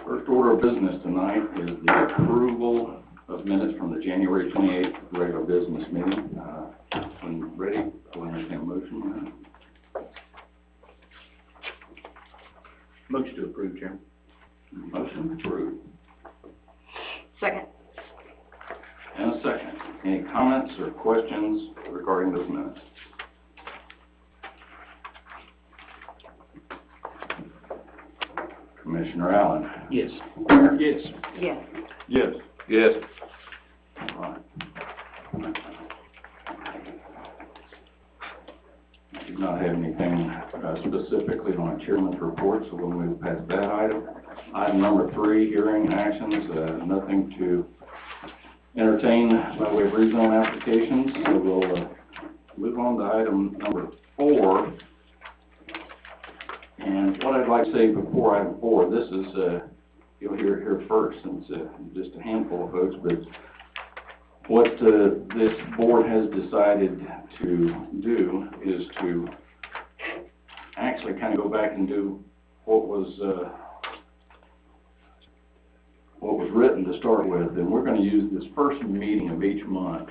First order of business tonight is the approval of minutes from the January 28th regular business meeting. When ready, I'll entertain a motion. Motion to approve, Chairman. Motion approved. Second. And a second. Any comments or questions regarding those minutes? Commissioner Allen? Yes. Mayor? Yes. Yes. Yes. Yes. All right. I do not have anything specifically on chairman's report, so we'll move past that item. Item number 3, hearing and actions, nothing to entertain by way of rezone applications, so we'll move on to item number 4. And what I'd like to say before item 4, this is, you'll hear it here first, since just a handful of folks, but what this board has decided to do is to actually kind of go back and do what was written to start with, and we're going to use this first meeting of each month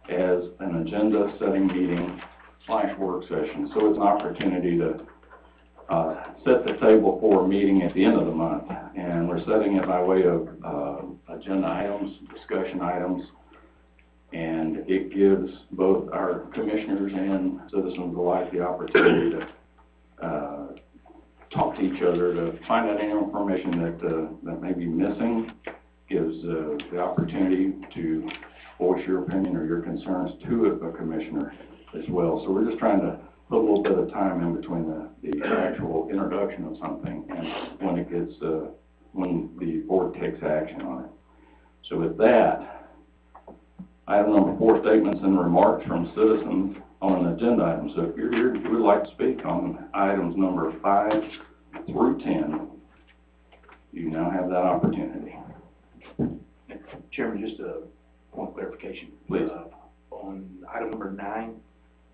as an agenda setting meeting / work session. So it's an opportunity to set the table for a meeting at the end of the month, and we're setting it by way of agenda items, discussion items, and it gives both our commissioners and citizens alike the opportunity to talk to each other, to find out any information that may be missing, gives the opportunity to voice your opinion or your concerns to a commissioner as well. So we're just trying to put a little bit of time in between the actual introduction of something and when it gets, when the board takes action on it. So with that, item number 4, statements and remarks from citizens on an agenda item. So if you're here and you would like to speak on items number 5 through 10, you now have that opportunity. Chairman, just a point of clarification. Please. On item number 9,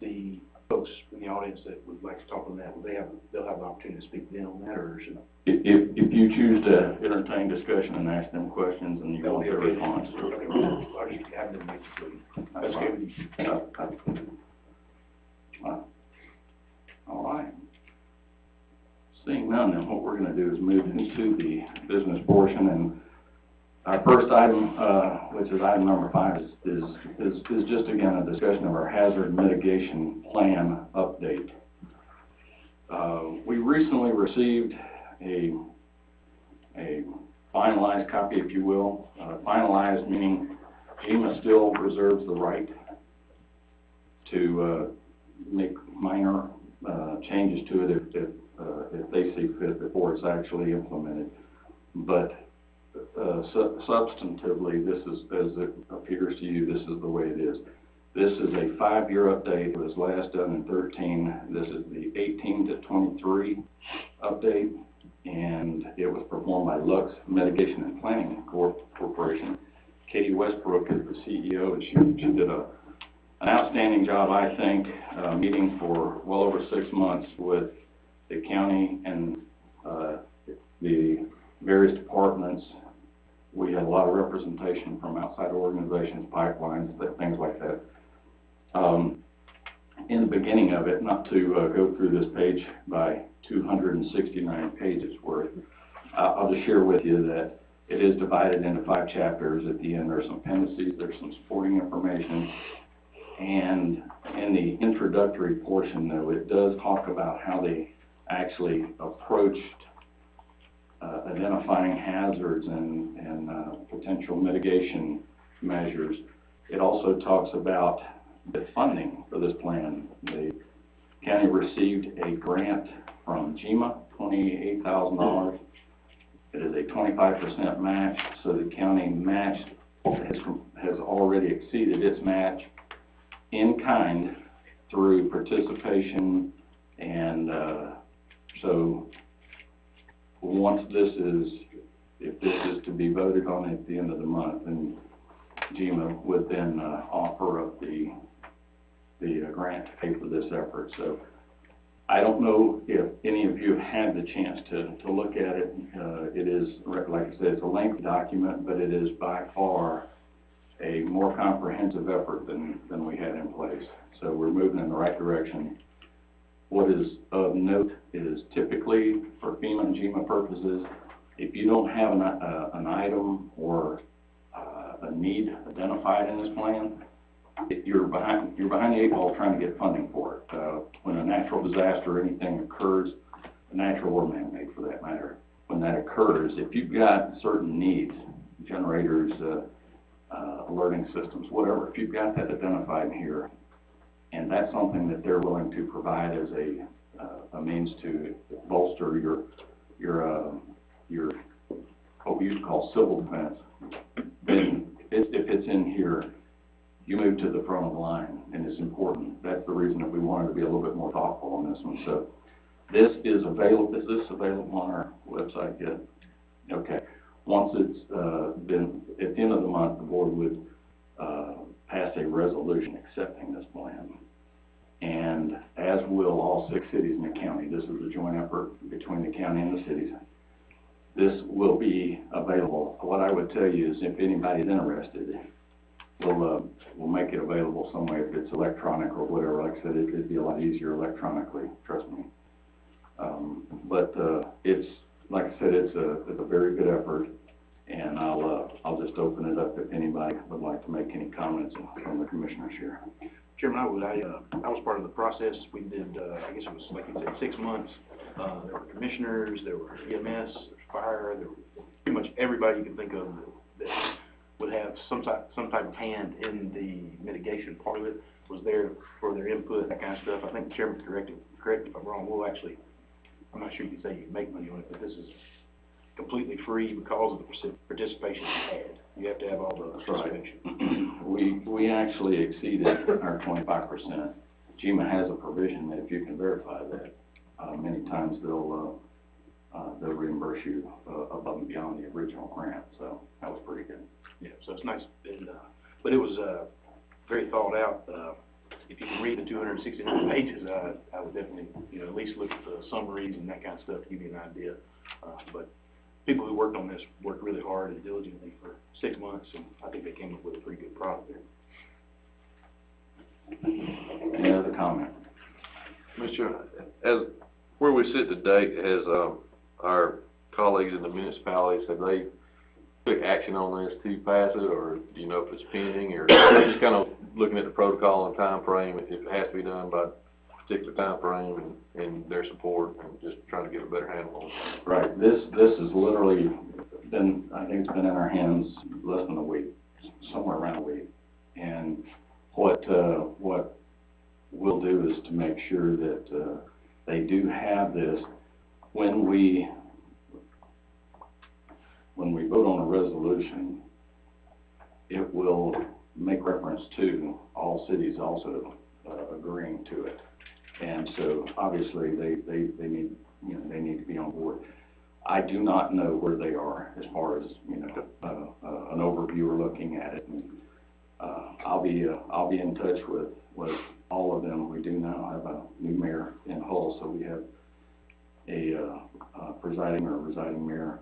the folks in the audience that would like to talk on that, they'll have the opportunity to speak then on that, or should I? If you choose to entertain discussion and ask them questions and you want their response. Okay, I'll just have them make it. That's good with you. All right. Seeing none, then what we're going to do is move into the business portion, and our first item, which is item number 5, is just again a discussion of our hazard mitigation plan update. We recently received a finalized copy, if you will. Finalized meaning GEMA still reserves the right to make minor changes to it if they see fit before it's actually implemented. But substantively, this is, as it appears to you, this is the way it is. This is a 5-year update. It was last done in 13. This is the 18 to 23 update, and it was performed by Lux Mitigation and Planning Corporation. Katie Westbrook is the CEO, and she did an outstanding job, I think, meeting for well over 6 months with the county and the various departments. We had a lot of representation from outside organizations, pipelines, things like that. In the beginning of it, not to go through this page by 269 pages worth, I'll just share with you that it is divided into 5 chapters. At the end, there's some appendices, there's some supporting information, and in the introductory portion, though, it does talk about how they actually approached identifying hazards and potential mitigation measures. It also talks about the funding for this plan. The county received a grant from GEMA, $28,000. It is a 25% match, so the county matched, has already exceeded its match in kind through participation, and so once if this is to be voted on at the end of the month, then GEMA would then offer up the grant to pay for this effort. So I don't know if any of you have had the chance to look at it. It is, like I said, it's a lengthy document, but it is by far a more comprehensive effort than we had in place. So we're moving in the right direction. What is of note is typically for FEMA and GEMA purposes, if you don't have an item or a need identified in this plan, you're behind the eight ball trying to get funding for it. When a natural disaster or anything occurs, natural or man-made for that matter, when that occurs, if you've got certain needs, generators, alerting systems, whatever, if you've got that identified here, and that's something that they're willing to provide as a means to bolster your what we used to call civil defense, then if it's in here, you move to the front of the line, and it's important. That's the reason that we wanted to be a little bit more thoughtful on this one. So this is available. Is this available on our website yet? Okay. Once it's been, at the end of the month, the board would pass a resolution accepting this plan. And as will all 6 cities in the county, this is a joint effort between the county and the cities. This will be available. What I would tell you is if anybody's interested, we'll make it available some way, if it's electronic or whatever. Like I said, it'd be a lot easier electronically, trust me. It's, like I said, it's a very good effort, and I'll just open it up if anybody would like to make any comments from the commissioners here. Chairman, I was part of the process. We did, I guess it was, like you said, 6 months. There were commissioners, there were EMS, there was fire, there were pretty much everybody you can think of that would have some type of hand in the mitigation part of it, was there for their input, that kind of stuff. I think the chairman correct me if I'm wrong. We'll actually, I'm not sure you can say you can make money on it, but this is completely free because of the participation you had. You have to have all the participation. Right. We actually exceeded our 25%. GEMA has a provision that if you can verify that, many times they'll reimburse you above and beyond the original grant. So that was pretty good. Yeah, so it's nice. And, but it was very thought out. If you can read the 269 pages, I would definitely, at least look at the summaries and that kind of stuff to give you an idea. But people who worked on this worked really hard and diligently for 6 months, and I think they came up with a pretty good product there. Any other comment? Mr. As where we sit today, has our colleagues in the municipalities, have they took action on this to pass it, or do you know if it's pending, or just kind of looking at the protocol and time frame, if it has to be done by a particular time frame and their support, and just trying to get a better handle on it? Right. This has literally been, I think it's been in our hands less than a week, somewhere around a week. And what we'll do is to make sure that they do have this when we vote on a resolution. It will make reference to all cities also agreeing to it, and so obviously they need they need to be on board. I do not know where they are as far as an overview or looking at it. And, I'll be in touch with all of them. We do now have a new mayor in Hull, so we have a presiding or residing mayor,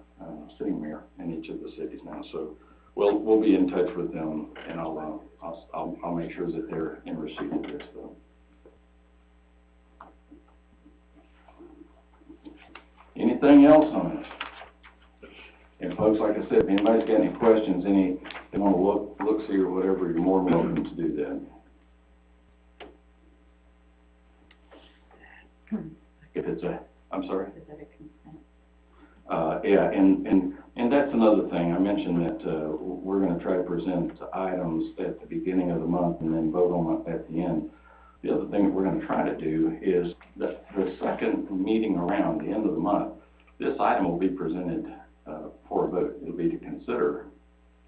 sitting mayor in each of the cities now. So we'll be in touch with them, and I'll make sure that they're in receipt of this though. Anything else on this? And folks, like I said, if anybody's got any questions, they want to look, see or whatever, you're more than welcome to do that. If it's I'm sorry? Is that a consent? Yeah, and that's another thing. I mentioned that we're going to try to present items at the beginning of the month and then vote on them at the end. The other thing that we're going to try to do is that the second meeting around the end of the month, this item will be presented for a vote. It'll be to consider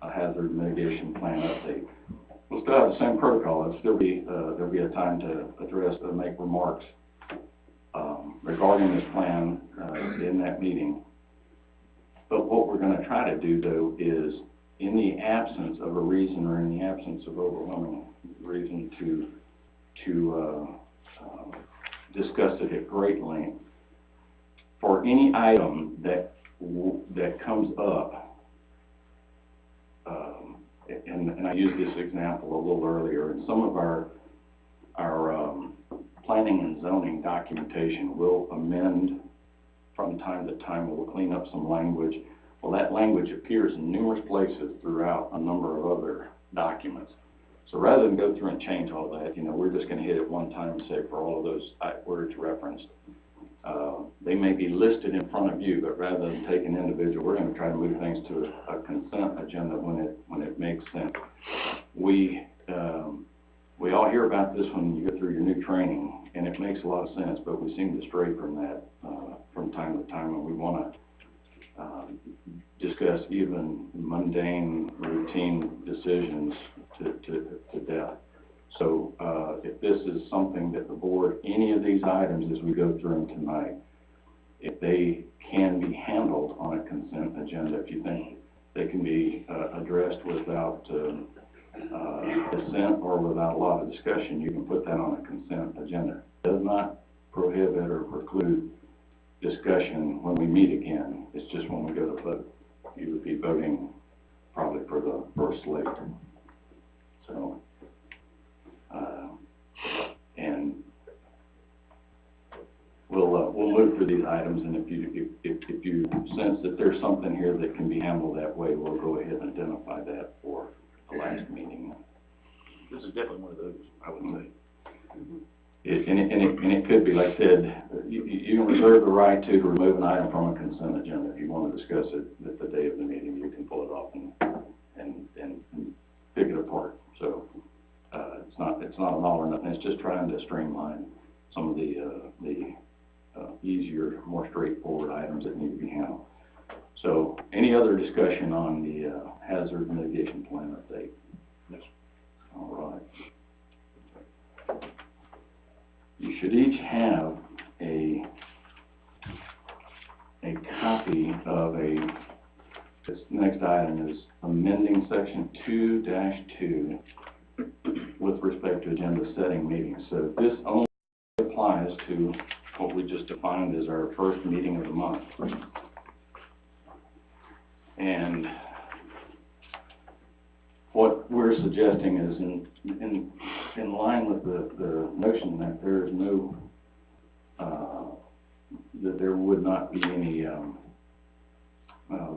a hazard mitigation plan update. We'll still have the same protocol. It'll still be there'll be a time to address and make remarks regarding this plan in that meeting. But what we're going to try to do, though, is in the absence of a reason or in the absence of overwhelming reason to discussed it at great length. For any item that comes up, and I used this example a little earlier, in some of our planning and zoning documentation, we'll amend from time to time, we'll clean up some language. Well, that language appears in numerous places throughout a number of other documents. So rather than go through and change all that, we're just gonna hit it one time and say for all of those words referenced. They may be listed in front of you, but rather than take an individual, we're gonna try to move things to a consent agenda when it makes sense. We all hear about this when you go through your new training, and it makes a lot of sense, but we seem to stray from that from time to time, and we wanna discuss even mundane, routine decisions to death. So if this is something that the board, any of these items as we go through them tonight, if they can be handled on a consent agenda, if you think they can be addressed without dissent or without a lot of discussion, you can put that on a consent agenda. It does not prohibit or preclude discussion when we meet again. It's just when we go to vote. You would be voting probably for the first slate. So, and we'll move through these items, and if you sense that there's something here that can be handled that way, we'll go ahead and identify that for the last meeting. This is definitely one of those, I would say. And it could be, like I said, you can reserve the right to remove an item from a consent agenda. If you want to discuss it at the day of the meeting, you can pull it off and pick it apart. So it's not an all or nothing. It's just trying to streamline some of the easier, more straightforward items that need to be handled. So any other discussion on the hazard mitigation plan update? Yes. All right. You should each have a copy of this next item is amending section 2-2 with respect to agenda setting meetings. So this only applies to what we just defined as our first meeting of the month. And what we're suggesting is in line with the notion that there is no, that there would not be any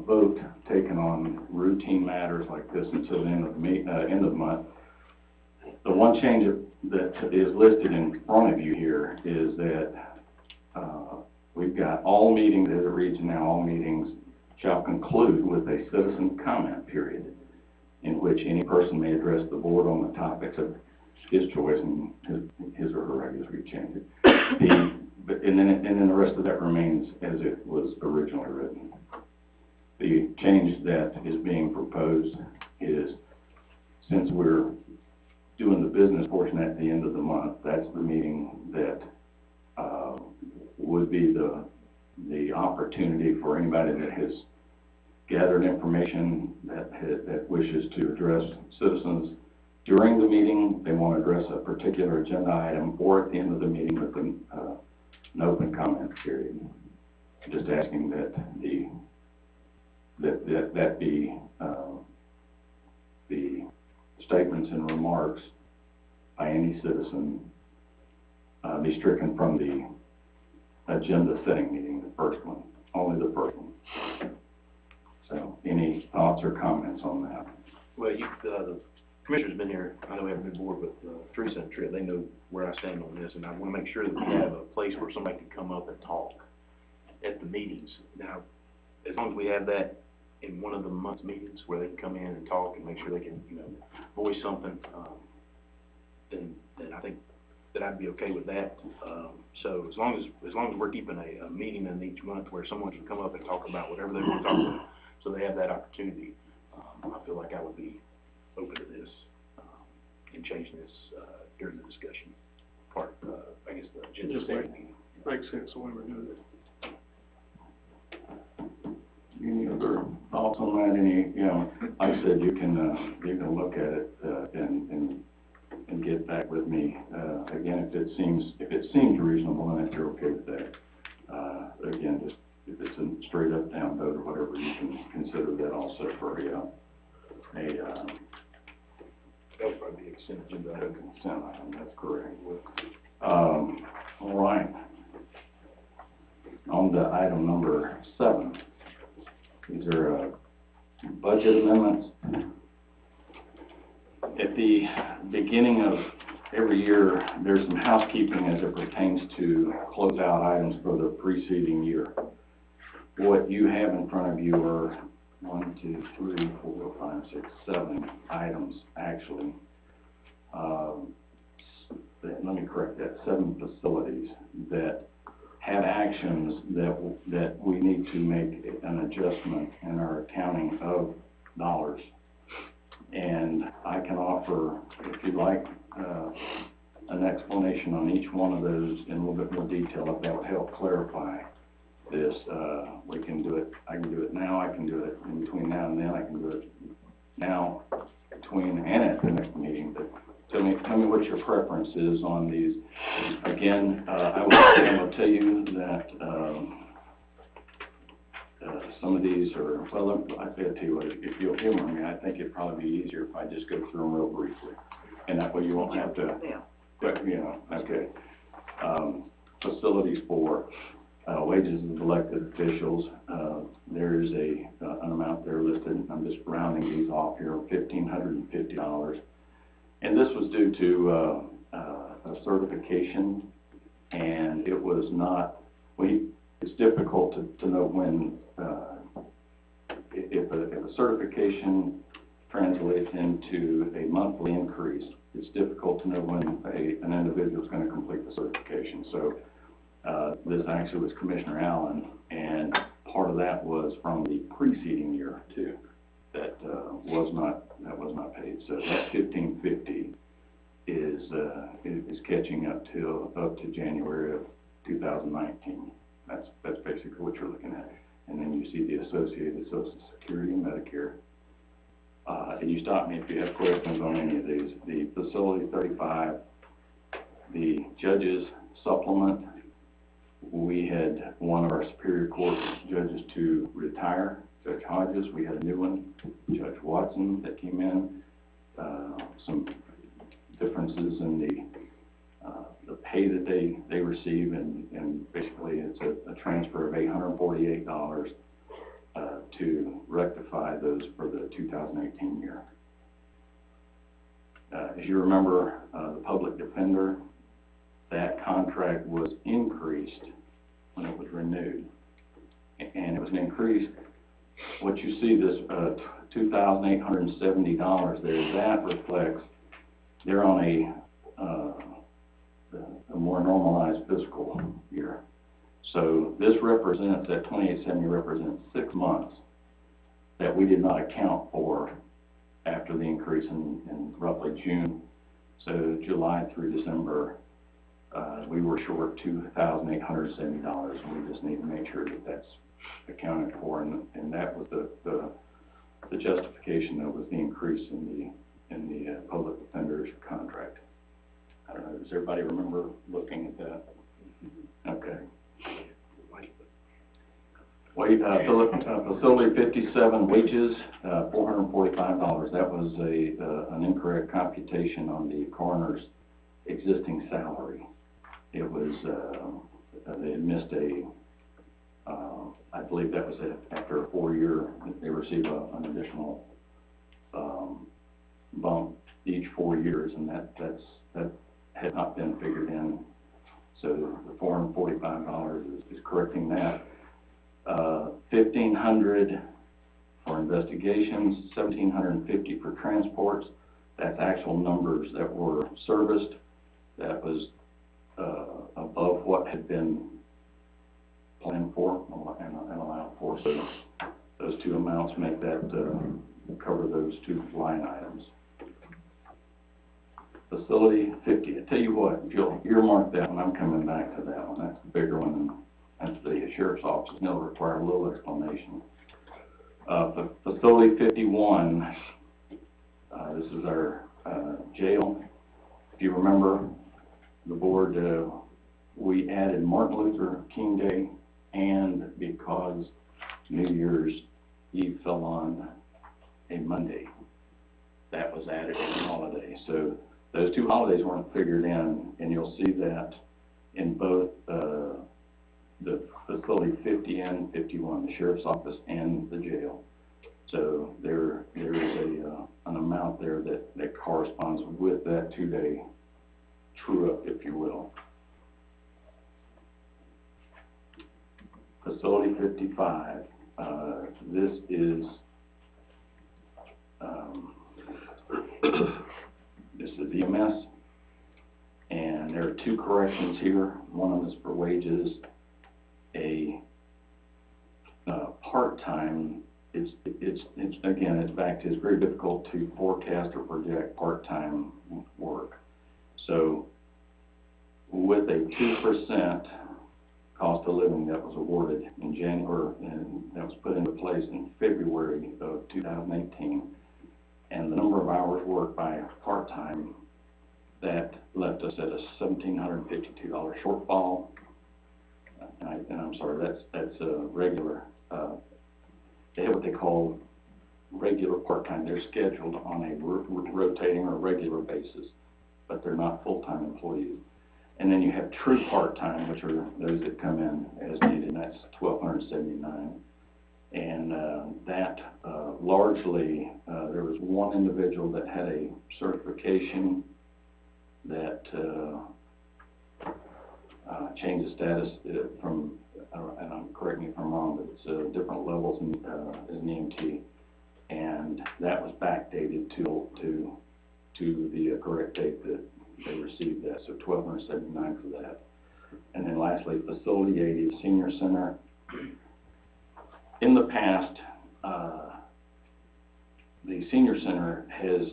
vote taken on routine matters like this until the end of the month. The one change that is listed in front of you here is that we've got all meetings, as it reads now, all meetings shall conclude with a citizen comment period in which any person may address the board on the topics of his choice, and his or her, I guess we changed it. And then the rest of that remains as it was originally written. The change that is being proposed is, since we're doing the business portion at the end of the month, that's the meeting that would be the opportunity for anybody that has gathered information that wishes to address citizens during the meeting. They want to address a particular agenda item, or at the end of the meeting with an open comment period. Just asking that the statements and remarks by any citizen be stricken from the agenda setting meeting, the first one, only the first one. So, any thoughts or comments on that? Well, the commissioner's been here. I know we have a new board, but Teresa and Tripp, they know where I stand on this, and I want to make sure that we have a place where somebody can come up and talk at the meetings. Now, as long as we have that in one of the month's meetings where they can come in and talk and make sure they can, voice something, then I think that I'd be okay with that. So as long as we're keeping a meeting in each month where someone can come up and talk about whatever they want to talk about, so they have that opportunity, I feel like I would be open to this and changing this during the discussion part. I guess the agenda setting meeting. Makes sense the way we're doing it. Any other thoughts on that? Any, like I said, you can look at it and and get back with me. Again, if it seems reasonable and if you're okay with that. Again, just if it's a straight up down vote or whatever, you can consider that also for That would probably be a consent agenda a item. consent item, that's correct. All right. On to item number 7. These are budget amendments. At the beginning of every year, there's some housekeeping as it pertains to closeout items for the preceding year. What you have in front of you are 1, 2, 3, 4, 5, 6, 7 items, actually. Let me correct that, 7 facilities that have actions that we need to make an adjustment in our accounting of dollars. And I can offer, if you'd like, an explanation on each one of those in a little bit more detail, if that would help clarify this. We can do it, I can do it now, I can do it in between now and then, I can do it now, between and at the next meeting. But tell me what your preference is on these. Again, I will tell you that some of these are, well, I tell you what, if you'll humor me, I think it'd probably be easier if I just go through them real briefly. And that way you won't have to, okay. Facilities for wages of elected officials, there is an amount there listed. I'm just rounding these off here, $1,550. And this was due to a certification, and it was not, it's difficult to know when, if a certification translates into a monthly increase, it's difficult to know when an individual is going to complete the certification. So this actually was Commissioner Allen, and part of that was from the preceding year too, that was not paid. So that $1,550 is catching up to January of 2019. That's basically what you're looking at. And then you see the associated Social Security and Medicare. And you stop me if you have questions on any of these. The facility 35, the judges supplement. We had one of our Superior Court judges to retire, Judge Hodges. We had a new one, Judge Watson, that came in. Some differences in the pay that they receive, and basically it's a transfer of $848 to rectify those for the 2018 year. As you remember, the public defender, that contract was increased when it was renewed, and it was an increase. What you see, this $2,870 there, that reflects they're on a more normalized fiscal year. So this represents, that 2870 represents 6 months that we did not account for after the increase in roughly June. So July through December, we were short $2,870, and we just need to make sure that that's accounted for, and that was the justification. That was the increase in the public defender's contract. Does everybody remember looking at that? Okay. Facility 57, wages, $445. That was an incorrect computation on the coroner's existing salary. It was, they had missed I believe that was after a 4-year, they receive an additional bump each 4 years, and that had not been figured in. So the $445 is correcting that. $1,500 for investigations, $1,750 for transports. That's actual numbers that were serviced. That was above what had been planned for and allowed for. So those two amounts make that cover those two line items. Facility 50. I tell you what, if you'll earmark that one, I'm coming back to that one. That's the bigger one, and that's the sheriff's office, and it'll require a little explanation. Facility 51, this is our jail. If you remember, the board, we added Martin Luther King Day, and because New Year's Eve fell on a Monday, that was added as a holiday. So those two holidays weren't figured in, and you'll see that in both the facility 50 and 51, the sheriff's office and the jail. So there is an amount there that corresponds with that 2-day true-up, if you will. Facility 55, this is EMS, and there are two corrections here. One of them is for wages. A part-time, it's again, it's back to, it's very difficult to forecast or project part-time work. So with a 2% cost of living that was awarded in January, and that was put into place in February of 2018, and the number of hours worked by part-time, that left us at a $1,752 shortfall. And I'm sorry, that's a regular, they have what they call regular part-time. They're scheduled on a rotating or regular basis, but they're not full-time employees. And then you have true part-time, which are those that come in as needed, and that's $1,279. And that largely, there was one individual that had a certification that changed the status from, and correct me if I'm wrong, but it's different levels as an EMT, and that was backdated to the correct date that they received that, so $1,279 for that. And then lastly, Facility 80, Senior Center. In the past, the Senior Center has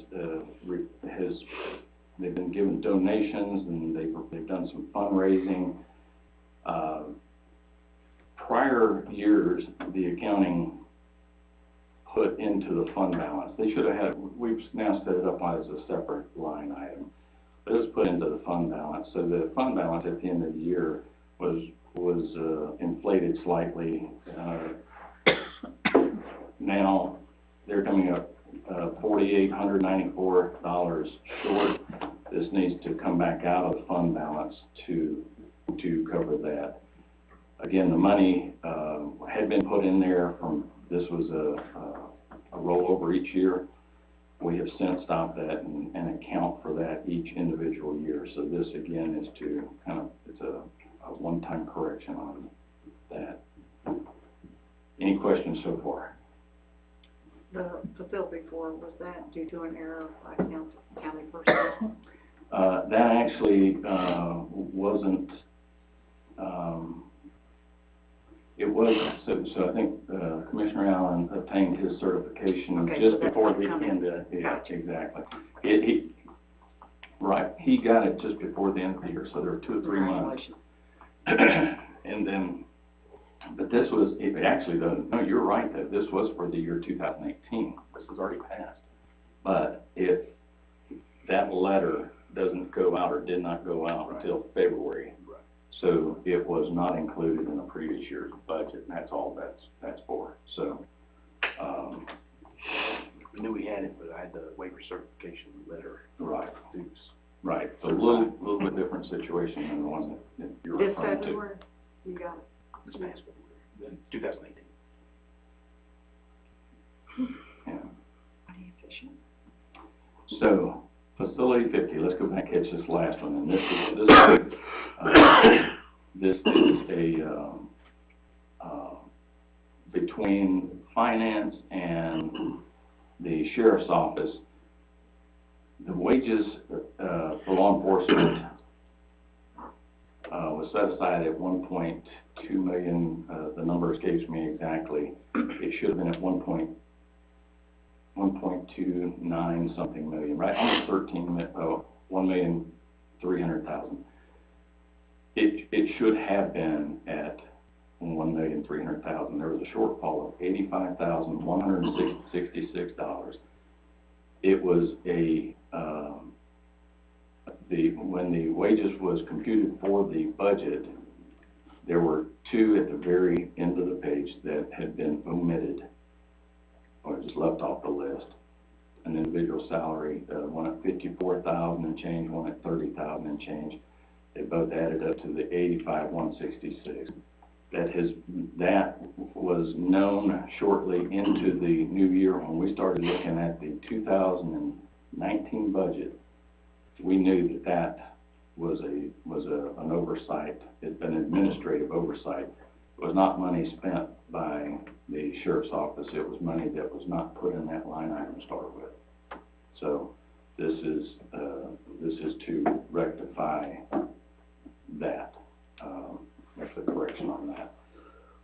they've been given donations, and they've done some fundraising. Prior years, the accounting put into the fund balance. They should have had, we've now set it up as a separate line item. But it was put into the fund balance. So the fund balance at the end of the year was inflated slightly. Now they're coming up $4,894 short. This needs to come back out of the fund balance to cover that. Again, the money had been put in there from, this was a rollover each year. We have since stopped that and account for that each individual year. So this again is to kind of, it's a one-time correction on that. Any questions so far? The facility for, was that due to an error by county personnel? That actually wasn't, it was, so I think Commissioner Allen obtained his certification just before the end of, yeah, exactly. Right, he got it just before the end of the year, so there were 2 or 3 months. And then, but this was, it actually, no, you're right, that this was for the year 2018. This was already passed. But if that letter doesn't go out or did not go out until February, so it was not included in the previous year's budget, and that's all that's for. So, we knew we had it, but I had the waiver certification letter. Right. Right. So a little bit different situation than the one that you're referring to. This February, you got it. This past February, 2018. Yeah. Pretty efficient. So, Facility 50, let's go back and catch this last one, and this is a, between finance and the sheriff's office, the wages for law enforcement was set aside at $1.2 million. The number escapes me exactly. It should have been at 1.29 something million, right? Almost 1,300,000. It should have been at 1,300,000. There was a shortfall of $85,166. It was when the wages was computed for the budget, there were two at the very end of the page that had been omitted or just left off the list. An individual salary, one at 54,000 and change, one at 30,000 and change. They both added up to the 85,166. That was known shortly into the new year when we started looking at the 2019 budget. We knew that was an oversight. It's been administrative oversight. It was not money spent by the sheriff's office. It was money that was not put in that line item to start with. So this is to rectify that. Make the correction on that.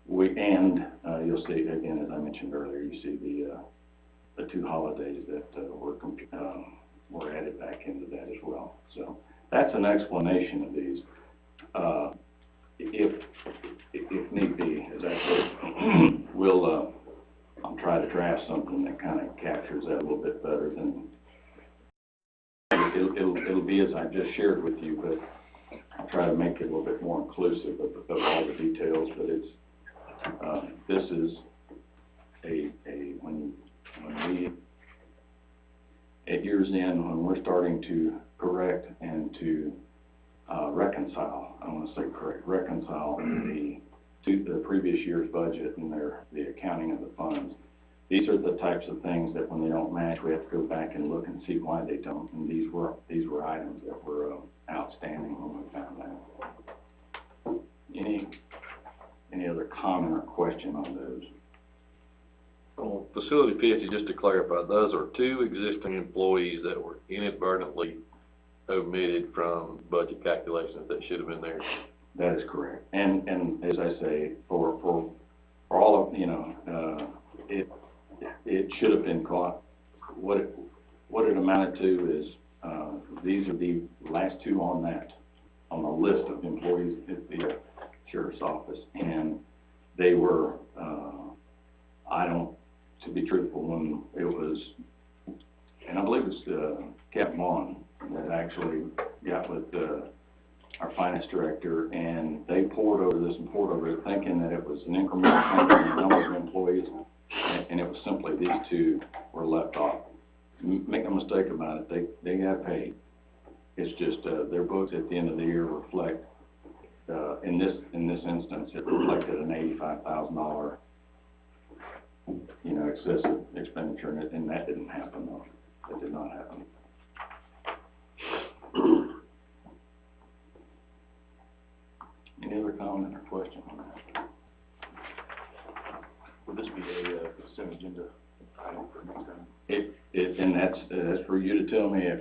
You'll see again, as I mentioned earlier, you see the two holidays that were added back into that as well. So that's an explanation of these. If need be, as I said, I'll try to draft something that kind of captures that a little bit better than it'll be as I just shared with you, but I'll try to make it a little bit more inclusive of all the details. But it's this is when we at year's end, when we're starting to correct and to reconcile, I want to say reconcile the previous year's budget and the accounting of the funds. These are the types of things that when they don't match, we have to go back and look and see why they don't. And these were items that were outstanding when we found out. Any other comment or question on those? On facility pitches, just to clarify, those are two existing employees that were inadvertently omitted from budget calculations that should have been there. That is correct. And as I say, for all of, it should have been caught. What it amounted to is, these are the last two on the list of employees at the sheriff's office, and they were, to be truthful, when it was, and I believe it's Captain Vaughn that actually got with our finance director, and they poured over this and poured over it, thinking that it was an incremental change in the number of employees, and it was simply these two were left off. Make no mistake about it, they got paid. It's just their books at the end of the year reflect, in this instance, it reflected an $85,000 excessive expenditure, and that didn't happen though. That did not happen. Any other comment or question on that? Would this be a consent agenda item for next time? And that's for you to tell me if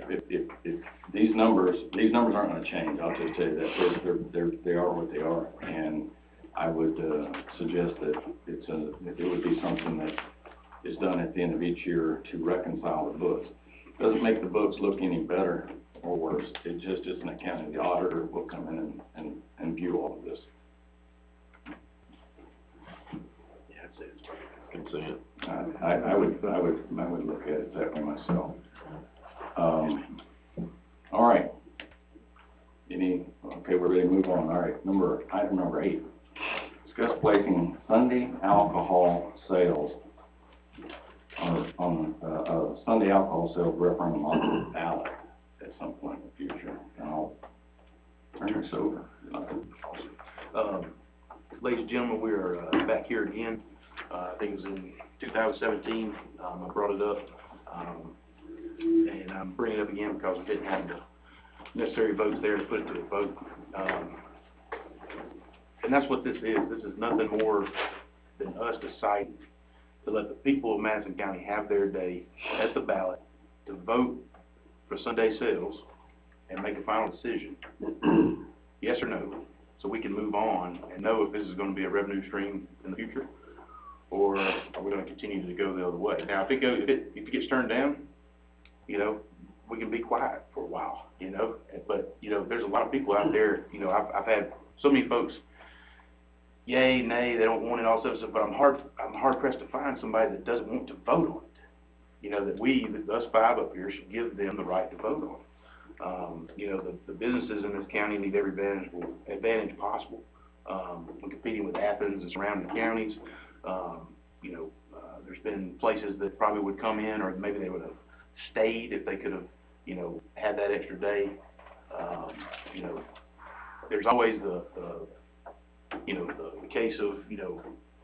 these numbers aren't going to change. I'll just tell you that they are what they are, and I would suggest that it would be something that is done at the end of each year to reconcile the books. It doesn't make the books look any better or worse. It just is an accounting. The auditor will come in and view all of this. Yeah, I'd say it's Consent. I would look at it that way myself. All right. Okay, we're ready to move on. All right, item number 8. Discuss placing Sunday alcohol sales on Sunday alcohol sales referendum on the ballot at some point in the future. And I'll turn this over. Ladies and gentlemen, we are back here again. I think it was in 2017. I brought it up, and I'm bringing it up again because we didn't have the necessary votes there to put it to the vote. And that's what this is. This is nothing more than us deciding to let the people of Madison County have their day at the ballot to vote for Sunday sales and make a final decision, yes or no, so we can move on and know if this is going to be a revenue stream in the future, or are we going to continue to go the other way. Now, if it gets turned down, we can be quiet for a while, but, there's a lot of people out there, I've had so many folks, yay, nay, they don't want it, all stuff, but I'm hard pressed to find somebody that doesn't want to vote on it. That us 5 up here should give them the right to vote on You know, the businesses in this county need every advantage possible. When competing with Athens and surrounding counties, you know, there's been places that probably would come in, or maybe they would have stayed if they could have, you know, had that extra day. You know, there's always you know, the case of, you know,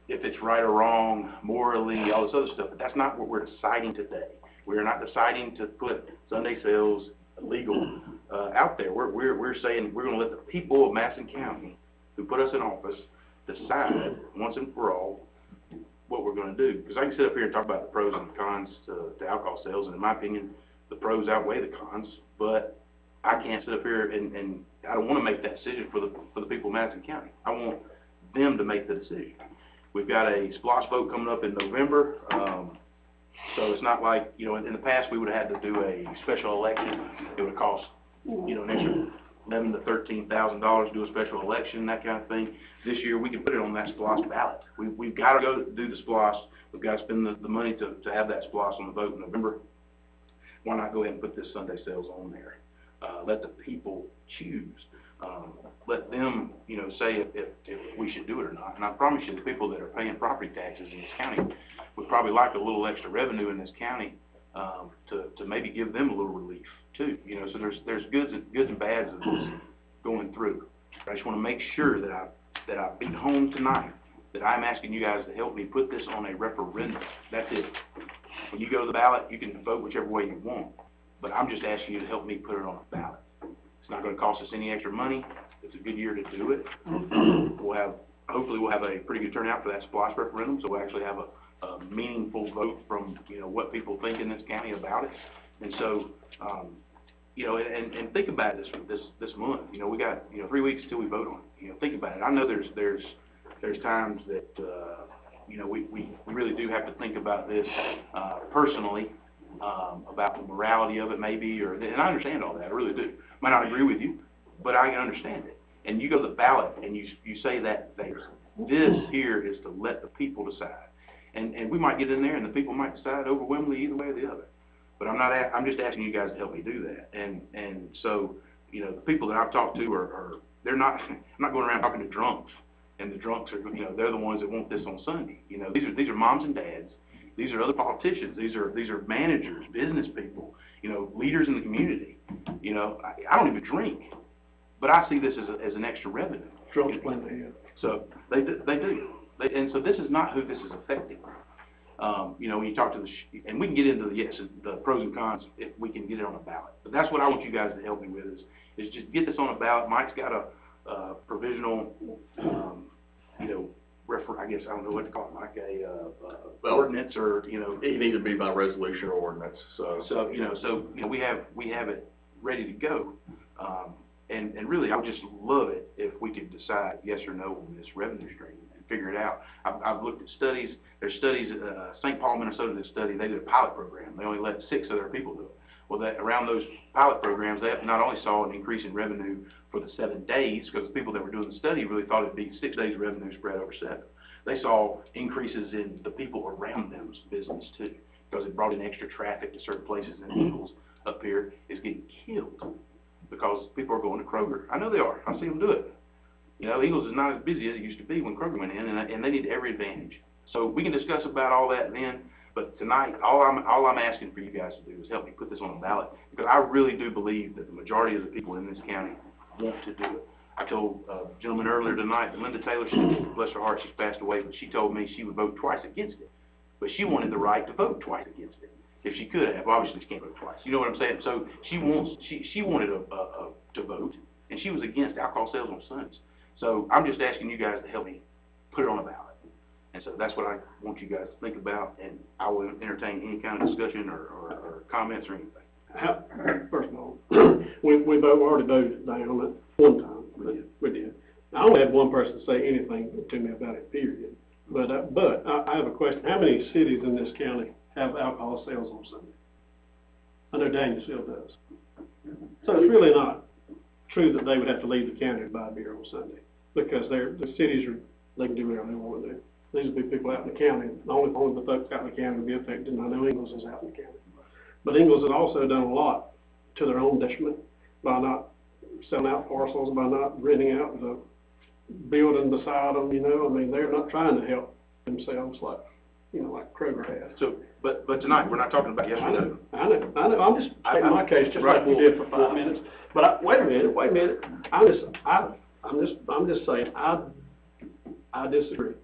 if it's right or wrong, morally, all this other stuff, but that's not what we're deciding today. We are not deciding to put Sunday sales legal out there. We're saying we're going to let the people of Madison County, who put us in office, decide once and for all what we're going to do. Because I can sit up here and talk about the pros and cons to alcohol sales, and in my opinion, the pros outweigh the cons, but I can't sit up here and I don't want to make that decision for the people of Madison County. I want them to make the decision. We've got a SPLOST vote coming up in November, so it's not like, you know, in the past we would have had to do a special election. It would cost, you know, an extra $11,000 to $13,000 to do a special election, that kind of thing. This year we can put it on that SPLOST ballot. We've got to go do the SPLOST. We've got to spend the money to have that SPLOST on the vote in November. Why not go ahead and put this Sunday sales on there? Let the people choose. Let them, you know, say if we should do it or not. And I promise you, the people that are paying property taxes in this county would probably like a little extra revenue in this county to maybe give them a little relief too. You know, so there's goods and bads of this going through. I just want to make sure that I beat home tonight that I'm asking you guys to help me put this on a referendum. That's it. When you go to the ballot, you can vote whichever way you want. But I'm just asking you to help me put it on a ballot. It's not going to cost us any extra money. It's a good year to do it. Hopefully we'll have a pretty good turnout for that SPLOST referendum, so we'll actually have a meaningful vote from, you know, what people think in this county about it. And so, you know, and think about this month. You know, we got, you know, 3 weeks till we vote on it. You know, think about it. I know there's times that, you know, we really do have to think about this personally. About the morality of it maybe, and I understand all that, I really do. Might not agree with you, but I can understand it. And you go to the ballot and you say that this here is to let the people decide. And we might get in there and the people might decide overwhelmingly either way or the other. But I'm just asking you guys to help me do that. And so, you know, the people that I've talked to I'm not going around talking to drunks, and the drunks are, you know, they're the ones that want this on Sunday. You know, these are moms and dads. These are other politicians. These are managers, business people, you know, leaders in the community. You know, I don't even drink, but I see this as an extra revenue. Drunks plan ahead. So they do. And so this is not who this is affecting. You know, when you talk to and we can get into the pros and cons if we can get it on a ballot. But that's what I want you guys to help me with is just get this on a ballot. Mike's got a provisional, you know, I guess, I don't know what to call it, like ordinance, or, you know. It needs to be by resolution or ordinance, So, you know, we have it ready to go. And really, I would just love it if we could decide yes or no on this revenue stream and figure it out. I've looked at studies. There's studies, St. Paul, Minnesota did a study. They did a pilot program. They only let 6 of their people do it. Well, around those pilot programs, they not only saw an increase in revenue for the 7 days, because the people that were doing the study really thought it'd be 6 days revenue spread over 7. They saw increases in the people around them's business too, because it brought in extra traffic to certain places. And Eagles up here is getting killed because people are going to Kroger. I know they are. I see them do it. You know, Eagles is not as busy as it used to be when Kroger went in, and they need every advantage. So we can discuss about all that then. But tonight, all I'm asking for you guys to do is help me put this on the ballot, because I really do believe that the majority of the people in this county want to do it. I told a gentleman earlier tonight that Linda Taylor, bless her heart, she's passed away, but she told me she would vote twice against it. But she wanted the right to vote twice against it, if she could have. Obviously, she can't vote twice. You know what I'm saying? So she wanted to vote, and she was against alcohol sales on Sundays. So I'm just asking you guys to help me put it on the ballot. And so that's what I want you guys to think about, and I will entertain any kind of discussion or comments or anything. First of all, we already voted down on it one time. We did. I only had one person say anything to me about it, period. But I have a question. How many cities in this county have alcohol sales on Sunday? I know Danielsville does. So it's really not true that they would have to leave the county to buy beer on Sunday, because the cities they can do whatever they want to do. These would be people out in the county. Only the folks out in the county would be affected, and I know Ingles is out in the county. But Ingles has also done a lot to their own detriment. by not selling out parcels, by not renting out the building beside them, you know, I mean, they're not trying to help themselves like, you know, like Kroger has. So, but tonight, we're not talking about yes or no. I know, I'm just stating my case, just like you did for 5 minutes. But wait a minute, I'm just saying, I disagree.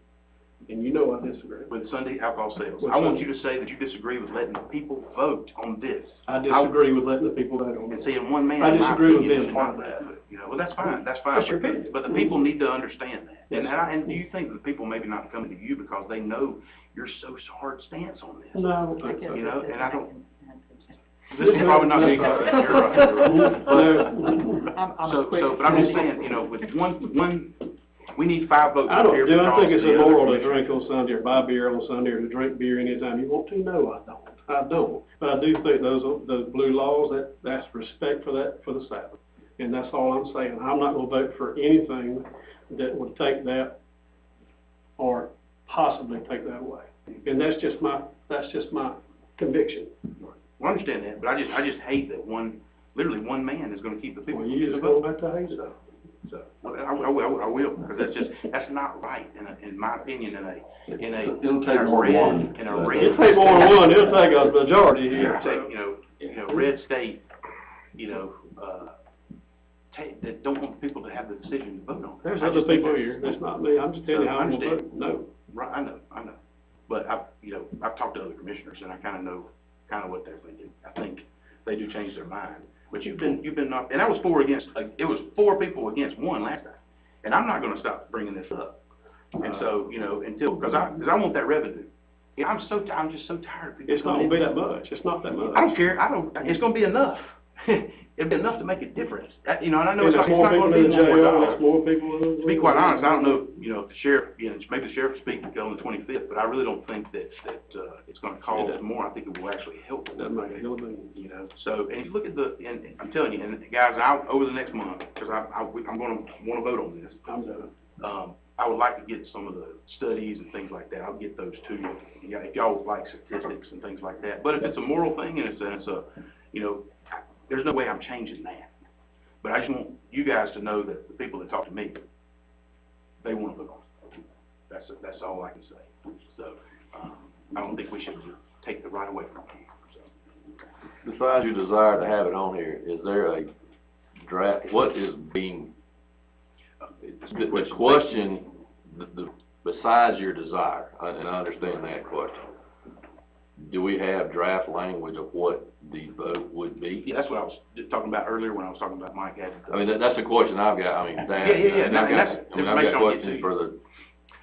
And you know I disagree. With Sunday alcohol sales. With I want Sunday. you to say that you disagree with letting the people vote on this. I disagree with letting the people vote on And it. seeing one man, I in my disagree with opinion, them is part of trying that. that. You know, well, that's fine, That's your opinion. but the people need to understand that. Yes. And do you think that the people maybe not coming to you because they know your so hard stance on this? No, I don't think so. You know, and I don't, this is probably not going to come, you're right. But I'm just saying, you know, with one, we need 5 votes. I don't think it's immoral to drink. drink on Sunday or buy beer on Sunday or to drink beer anytime you want to. No, I don't. But I do think those blue laws, that's respect for the Sabbath. And that's all I'm saying. I'm not gonna vote for anything that would take that or possibly take that away. And that's just my conviction. Well, I understand that, but I just hate that literally one man is gonna keep the people. Well, you just go back to hate stuff. So, I will, because that's not right, in my opinion, in a It'll take more than one. In a red. It'll take more than one, it'll take a majority here. Take, you know, red state, you know, that don't want people to have the decision to vote on. There's other people here, that's not me, I'm just telling you how I'm gonna vote, no. Right, I know, but I've talked to other commissioners, and I kinda know what they're thinking. I think they do change their mind. But you've been up, and I was 4 against, it was 4 people against 1 last time. And I'm not gonna stop bringing this up. And so, you know, cause I want that revenue. Yeah, I'm just so tired of people. It's not gonna be that much, it's not that much. I don't care, it's gonna be enough. It'll be enough to make a difference. You know, and I know And it's not there's more gonna people be in the more jail, dollars. there's more people in the. To be quite honest, I don't know, you know, if the sheriff, maybe the sheriff will speak on the 25th, but I really don't think that it's gonna cost more. I think it will actually help. That might help me. You know, so, and if you look at and I'm telling you, and guys, over the next month, because I'm gonna wanna vote on this. I'm done. I would like to get some of the studies and things like that. I'll get those to you. Yeah, if y'all would like statistics and things like that. But if it's a moral thing and it's a, you know, there's no way I'm changing that. But I just want you guys to know that the people that talk to me, they want to vote on it. That's all I can say. So, I don't think we should take the right away from them. So. Besides your desire to have it on here, is there a draft, what is being, the question, besides your desire, and I understand that question, do we have draft language of what the vote would be? Yeah, that's what I was talking about earlier when I was talking about Mike. I mean, that's the question I've got, I mean, that. Yeah. And I've got information questions for the,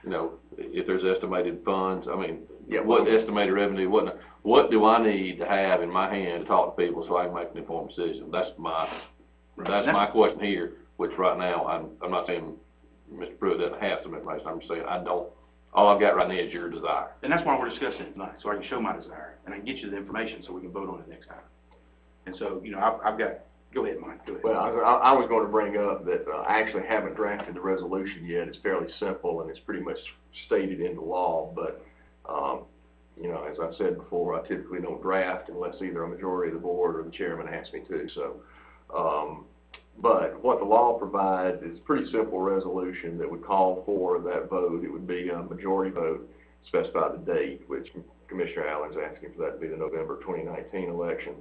you know, if there's estimated funds, I mean, what estimated revenue, what do I need to have in my hand to talk to people so I can make an informed decision? That's my question here, which right now, I'm not saying Mr. Pruitt doesn't have some information, I'm just saying I don't. All I've got right now is your desire. And that's why we're discussing it tonight, so I can show my desire, and I can get you the information so we can vote on it next time. And so, you know, I've got, go ahead, Mike, go ahead. Well, I was going to bring up that I actually haven't drafted the resolution yet. It's fairly simple, and it's pretty much stated in the law, but, you know, as I've said before, I typically don't draft unless either a majority of the board or the chairman asks me to, so, but what the law provides is a pretty simple resolution that would call for that vote. It would be a majority vote, specify the date, which Commissioner Allen's asking for that to be the November 2019 election.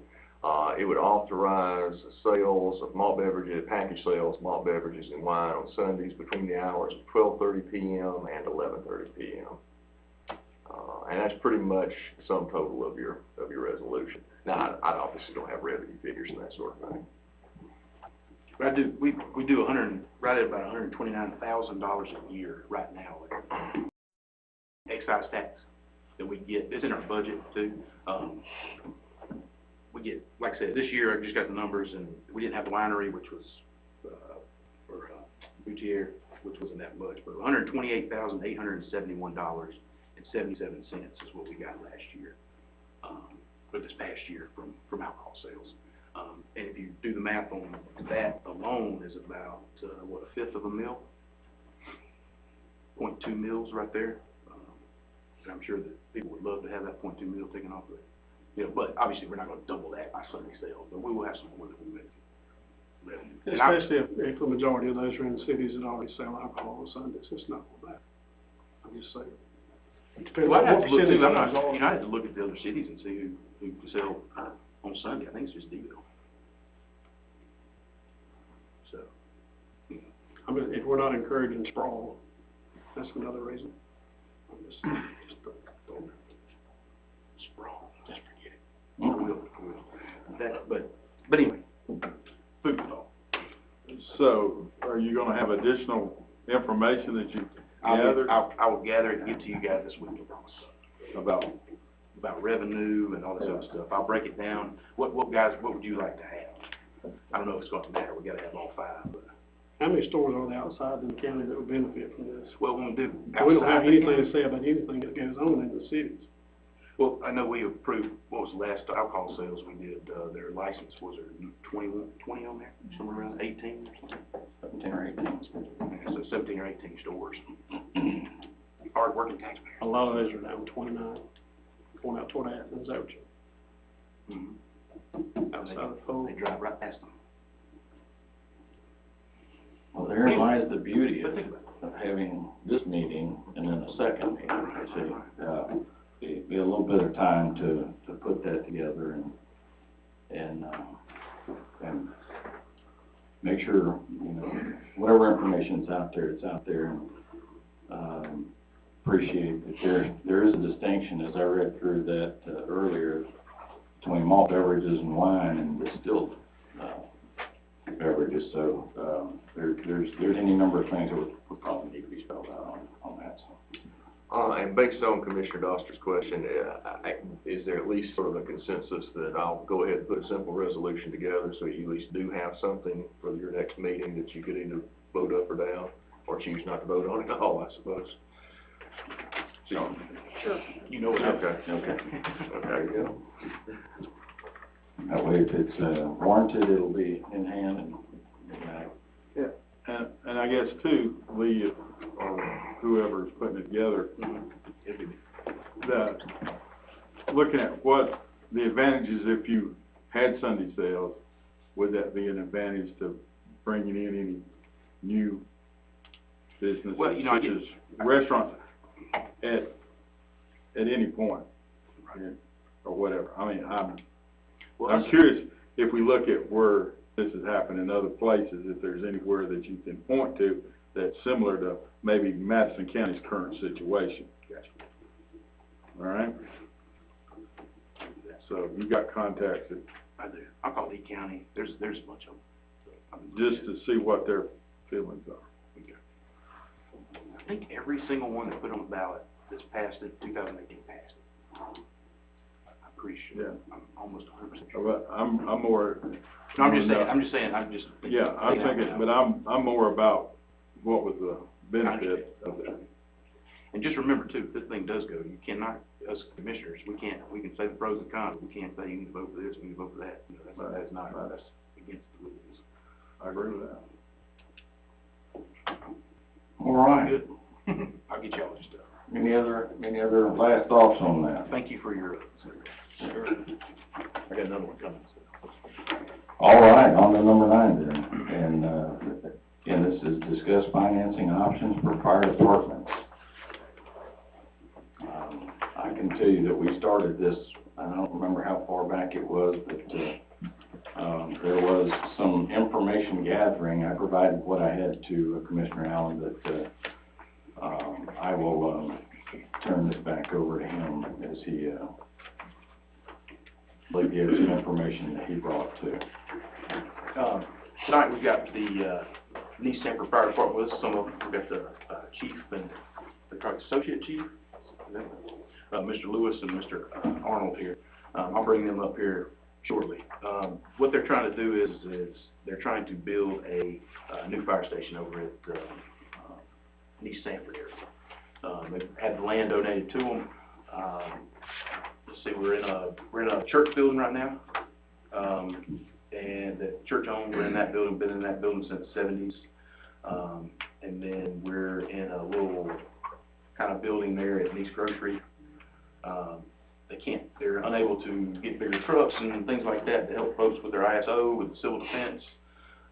It would authorize sales of malt beverages, package sales, malt beverages and wine on Sundays between the hours of 12:30 p.m. and 11:30 p.m. And that's pretty much the sum total of your resolution. Now, I obviously don't have revenue figures and that sort of thing. But we do right at about $129,000 a year right now. Excise tax that we get, it's in our budget too. We get, like I said, this year I just got the numbers, and we didn't have the winery, which was for Boutier, which wasn't that much, but $128,871.77 is what we got last year, for this past year from alcohol sales. And if you do the math on that alone is about, what, a fifth of a mil? 0.2 mils right there. And I'm sure that people would love to have that 0.2 mil taken off of it. You know, but obviously we're not going to double that by Sunday sales, but we will have some more that we make. And I- Especially if the majority of those are in cities that already sell alcohol on Sundays, it's not all that. I'm just saying. Depends Well, on I have what to look, percentage too, I'm of not, those you know, I have to look at the other cities and see who sell on Sunday. I think it's just Deville. So, I mean, if we're not encouraging sprawl, that's another reason. I'm just don't- sprawl, just forget it. I will. That, but anyway, food for thought. So, are you gonna have additional information that you gathered I will gather it and get to you guys this week, I promise. about, Revenue and all this other stuff. I'll break it down. What guys, what would you like to have? I don't know if it's gonna matter. We gotta have all five, but. How many stores are there outside in the county that would benefit from this? Well, when we do We don't outside have the anything county- to say about anything that goes on in the cities. Well, I know we approved, what was the last alcohol sales we did, their license, was there 20 on there? Somewhere around 18 or something? 17 or 18. Yeah, so 17 or 18 stores. Hard-working taxpayers. A lot of those are down 29, going out toward Athens, is that what you? Mm-hmm. Outside of Polk. They drive right past them. Well, therein lies the beauty But think about of having this meeting and then a second meeting, I see. Be a little bit of time to put that together and make sure, you know, whatever information's out there, it's out there, and appreciate that there is a distinction, as I read through that earlier, between malt beverages and wine and distilled beverages. So there's any number of things that would probably need to be spelled out on that. So. And based on Commissioner Doster's question, is there at least sort of a consensus that I'll go ahead and put a simple resolution together so you at least do have something for your next meeting that you could either vote up or down, or choose not to vote on at all, I suppose? So, Sure. You know what okay. Okay. There you go. That way, if it's warranted, it'll be in hand and and I guess too, Lee, or whoever's putting it together, looking at what the advantages if you had Sunday sales, would that be an advantage to bringing in any new businesses, Well, you know, such as restaurants at any point, or whatever? I mean, I'm curious if we look at where this has happened in other places, if there's anywhere that you can point to that's similar to maybe Madison County's current situation. Gotcha. All right? So you've got contacts that, I do. I'll call Lee County. There's a bunch of them. just to see what their feelings are. Okay. I think every single one that put on the ballot this past, 2018 passed. I'm pretty sure. Yeah. I'm almost 100% sure. But I'm more. No, I'm just saying, Yeah, I'm thinking, but I'm more about what was the benefit of that. And just remember too, if this thing does go, you cannot, us commissioners, we can say the pros and cons, we can't say you can vote for this, you can vote for that. You know, that's not, that's against the rules. I agree with that. all right. Good. I'll get y'all this stuff. Any other last thoughts on that? Thank you for your, sure. I got another one coming, so. All right, on to number 9 then. And again, this is discuss financing options for fire departments. I can tell you that we started this, I don't remember how far back it was, but there was some information gathering. I provided what I had to Commissioner Allen, but I will turn this back over to him as he gives some information that he brought too. Tonight we've got the East Sanford Fire Department with us. Some of them, we've got the chief and the associate chief, Mr. Lewis and Mr. Arnold here. I'll bring them up here shortly. What they're trying to do is they're trying to build a new fire station over at East Sanford area. They've had the land donated to them. Let's see, we're in a church building right now. And the church owned, we're in that building, been in that building since the 70s. And then we're in a little kind of building there at East Grocery. They're unable to get bigger trucks and things like that to help folks with their ISO, with civil defense.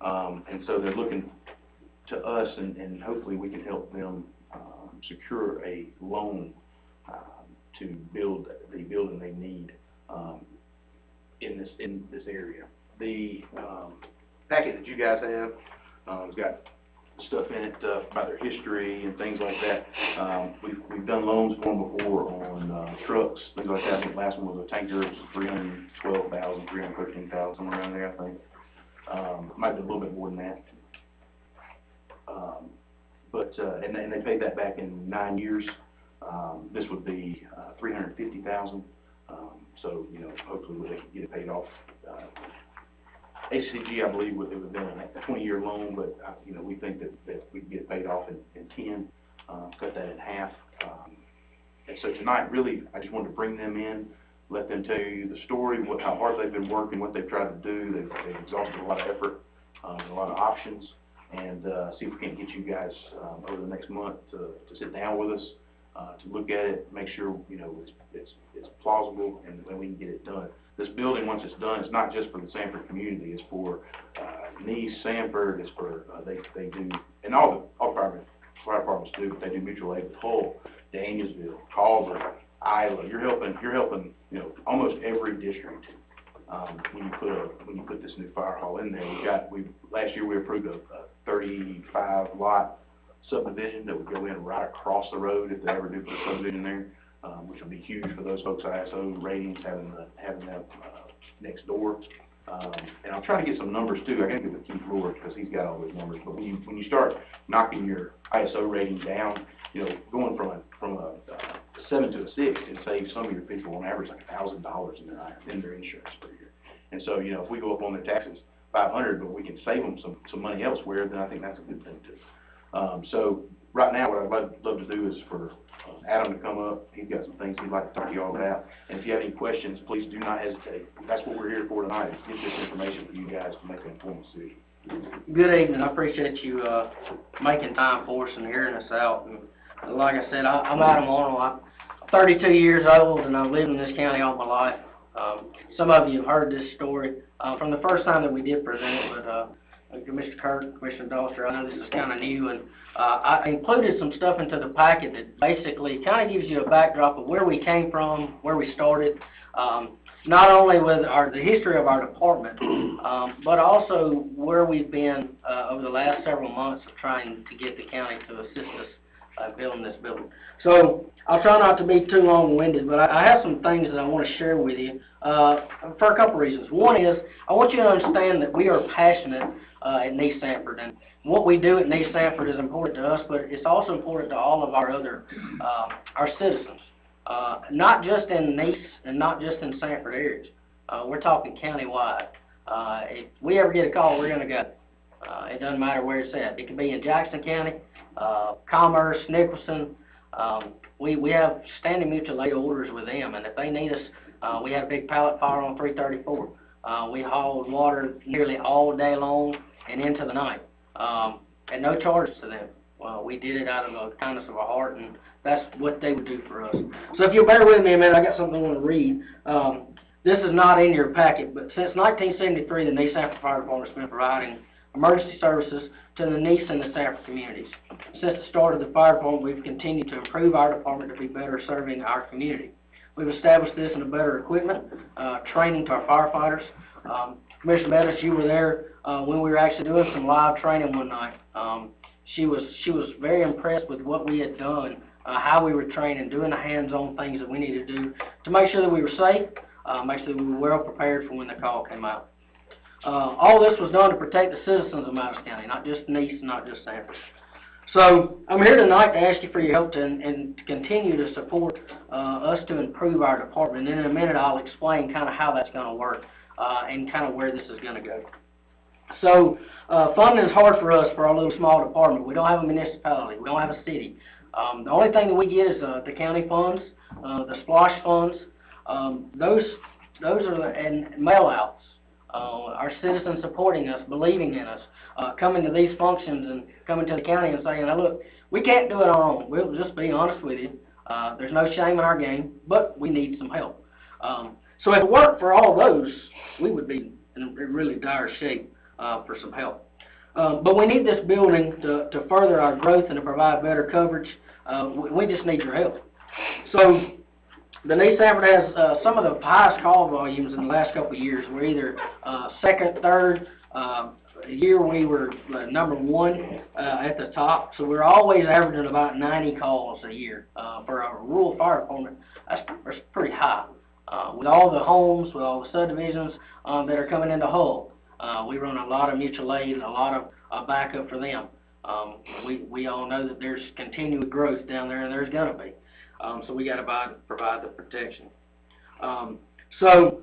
And so they're looking to us, and hopefully we can help them secure a loan to build the building they need in this area. The packet that you guys have has got stuff in it about their history and things like that. We've done loans for them before on trucks, things like that. I think the last one was a tanker, it was $312,000, $313,000, somewhere around there, I think. Might be a little bit more than that. And they paid that back in 9 years. This would be $350,000. So, you know, hopefully they can get it paid off. HCG, I believe, it would have been a 20-year loan, but, you know, we think that we can get it paid off in 10, cut that in half. And so tonight, really, I just wanted to bring them in, let them tell you the story, how hard they've been working, what they've tried to do. They've exhausted a lot of effort, a lot of options, and see if we can't get you guys over the next month to sit down with us, to look at it, make sure, you know, it's plausible, and we can get it done. This building, once it's done, it's not just for the Sanford community. It's for Nice, Sanford. It's for they do, and all fire departments do. But they do mutual aid with Hull, Danielsville, Culver, Isla. You're helping, you know, almost every district. When you put this new fire hall in there, last year we approved a 35 lot subdivision that would go in right across the road if they ever do put a subdivision there. Which will be huge for those folks' ISO ratings, having that next door. And I'll try to get some numbers too. I got to give it to Keith Lord because he's got all those numbers. But when you start knocking your ISO rating down, you know, going from a 7 to a 6, it saves some of your people on average like $1,000 in their insurance per year. And so, you know, if we go up on their taxes $500, but we can save them some money elsewhere, then I think that's a good thing too. So right now, what I'd love to do is for Adam to come up. He's got some things he'd like to talk to you all about. And if you have any questions, please do not hesitate. That's what we're here for tonight, is get this information for you guys to make an informed decision. Good evening. I appreciate you making time for us and hearing us out. And like I said, I'm Adam Arnold. I'm 32 years old, and I've lived in this county all my life. Some of you have heard this story from the first time that we did present it, but Mr. Kirk, Commissioner Doster, I know this is kind of new, and I included some stuff into the packet that basically kind of gives you a backdrop of where we came from, where we started, not only with the history of our department, but also where we've been over the last several months of trying to get the county to assist us building this building. So I'll try not to be too long-winded, but I have some things that I want to share with you for a couple reasons. One is I want you to understand that we are passionate at Nice Sanford, and what we do at Nice Sanford is important to us, but it's also important to all of our other our citizens, not just in Nice and not just in Sanford areas. We're talking countywide. If we ever get a call, we're going to go. It doesn't matter where it's at. It can be in Jackson County, Commerce, Nicholson. We have standing mutual aid orders with them, and if they need us, we had a big pallet fire on 334. We hauled water nearly all day long and into the night, and no charges to them. We did it out of the kindness of our heart, and that's what they would do for us. So if you'll bear with me a minute, I got something I want to read. This is not in your packet, but since 1973, the Nice Sanford Fire Department has been providing emergency services to the Nice and the Sanford communities. Since the start of the fire department, we've continued to improve our department to be better serving our community. We've established this in a better equipment, training to our firefighters. Commissioner Madison, you were there when we were actually doing some live training one night. She was very impressed with what we had done, how we were training, doing the hands-on things that we needed to do to make sure that we were safe, make sure that we were well prepared for when the call came out. All this was done to protect the citizens of Madison County, not just Nice, not just Sanford. So I'm here tonight to ask you for your help and to continue to support us to improve our department. And in a minute I'll explain kind of how that's going to work and kind of where this is going to go. So funding is hard for us for our little small department. We don't have a municipality. We don't have a city. The only thing that we get is the county funds, the SPLOSH funds. Those are and mail-outs. Our citizens supporting us, believing in us, coming to these functions and coming to the county and saying, now look, we can't do it on our own. We'll just be honest with you. There's no shame in our game, but we need some help. So if it weren't for all those, we would be in really dire shape for some help. But we need this building to further our growth and to provide better coverage. We just need your help. So, Denise Sanford has some of the highest call volumes in the last couple of years. We're either second, third. A year we were number one at the top, so we're always averaging about 90 calls a year. For a rural fire department, that's pretty high. With all the homes, with all the subdivisions that are coming into Hull, we run a lot of mutual aid and a lot of backup for them. We all know that there's continued growth down there, and there's going to be. So we got to provide the protection. So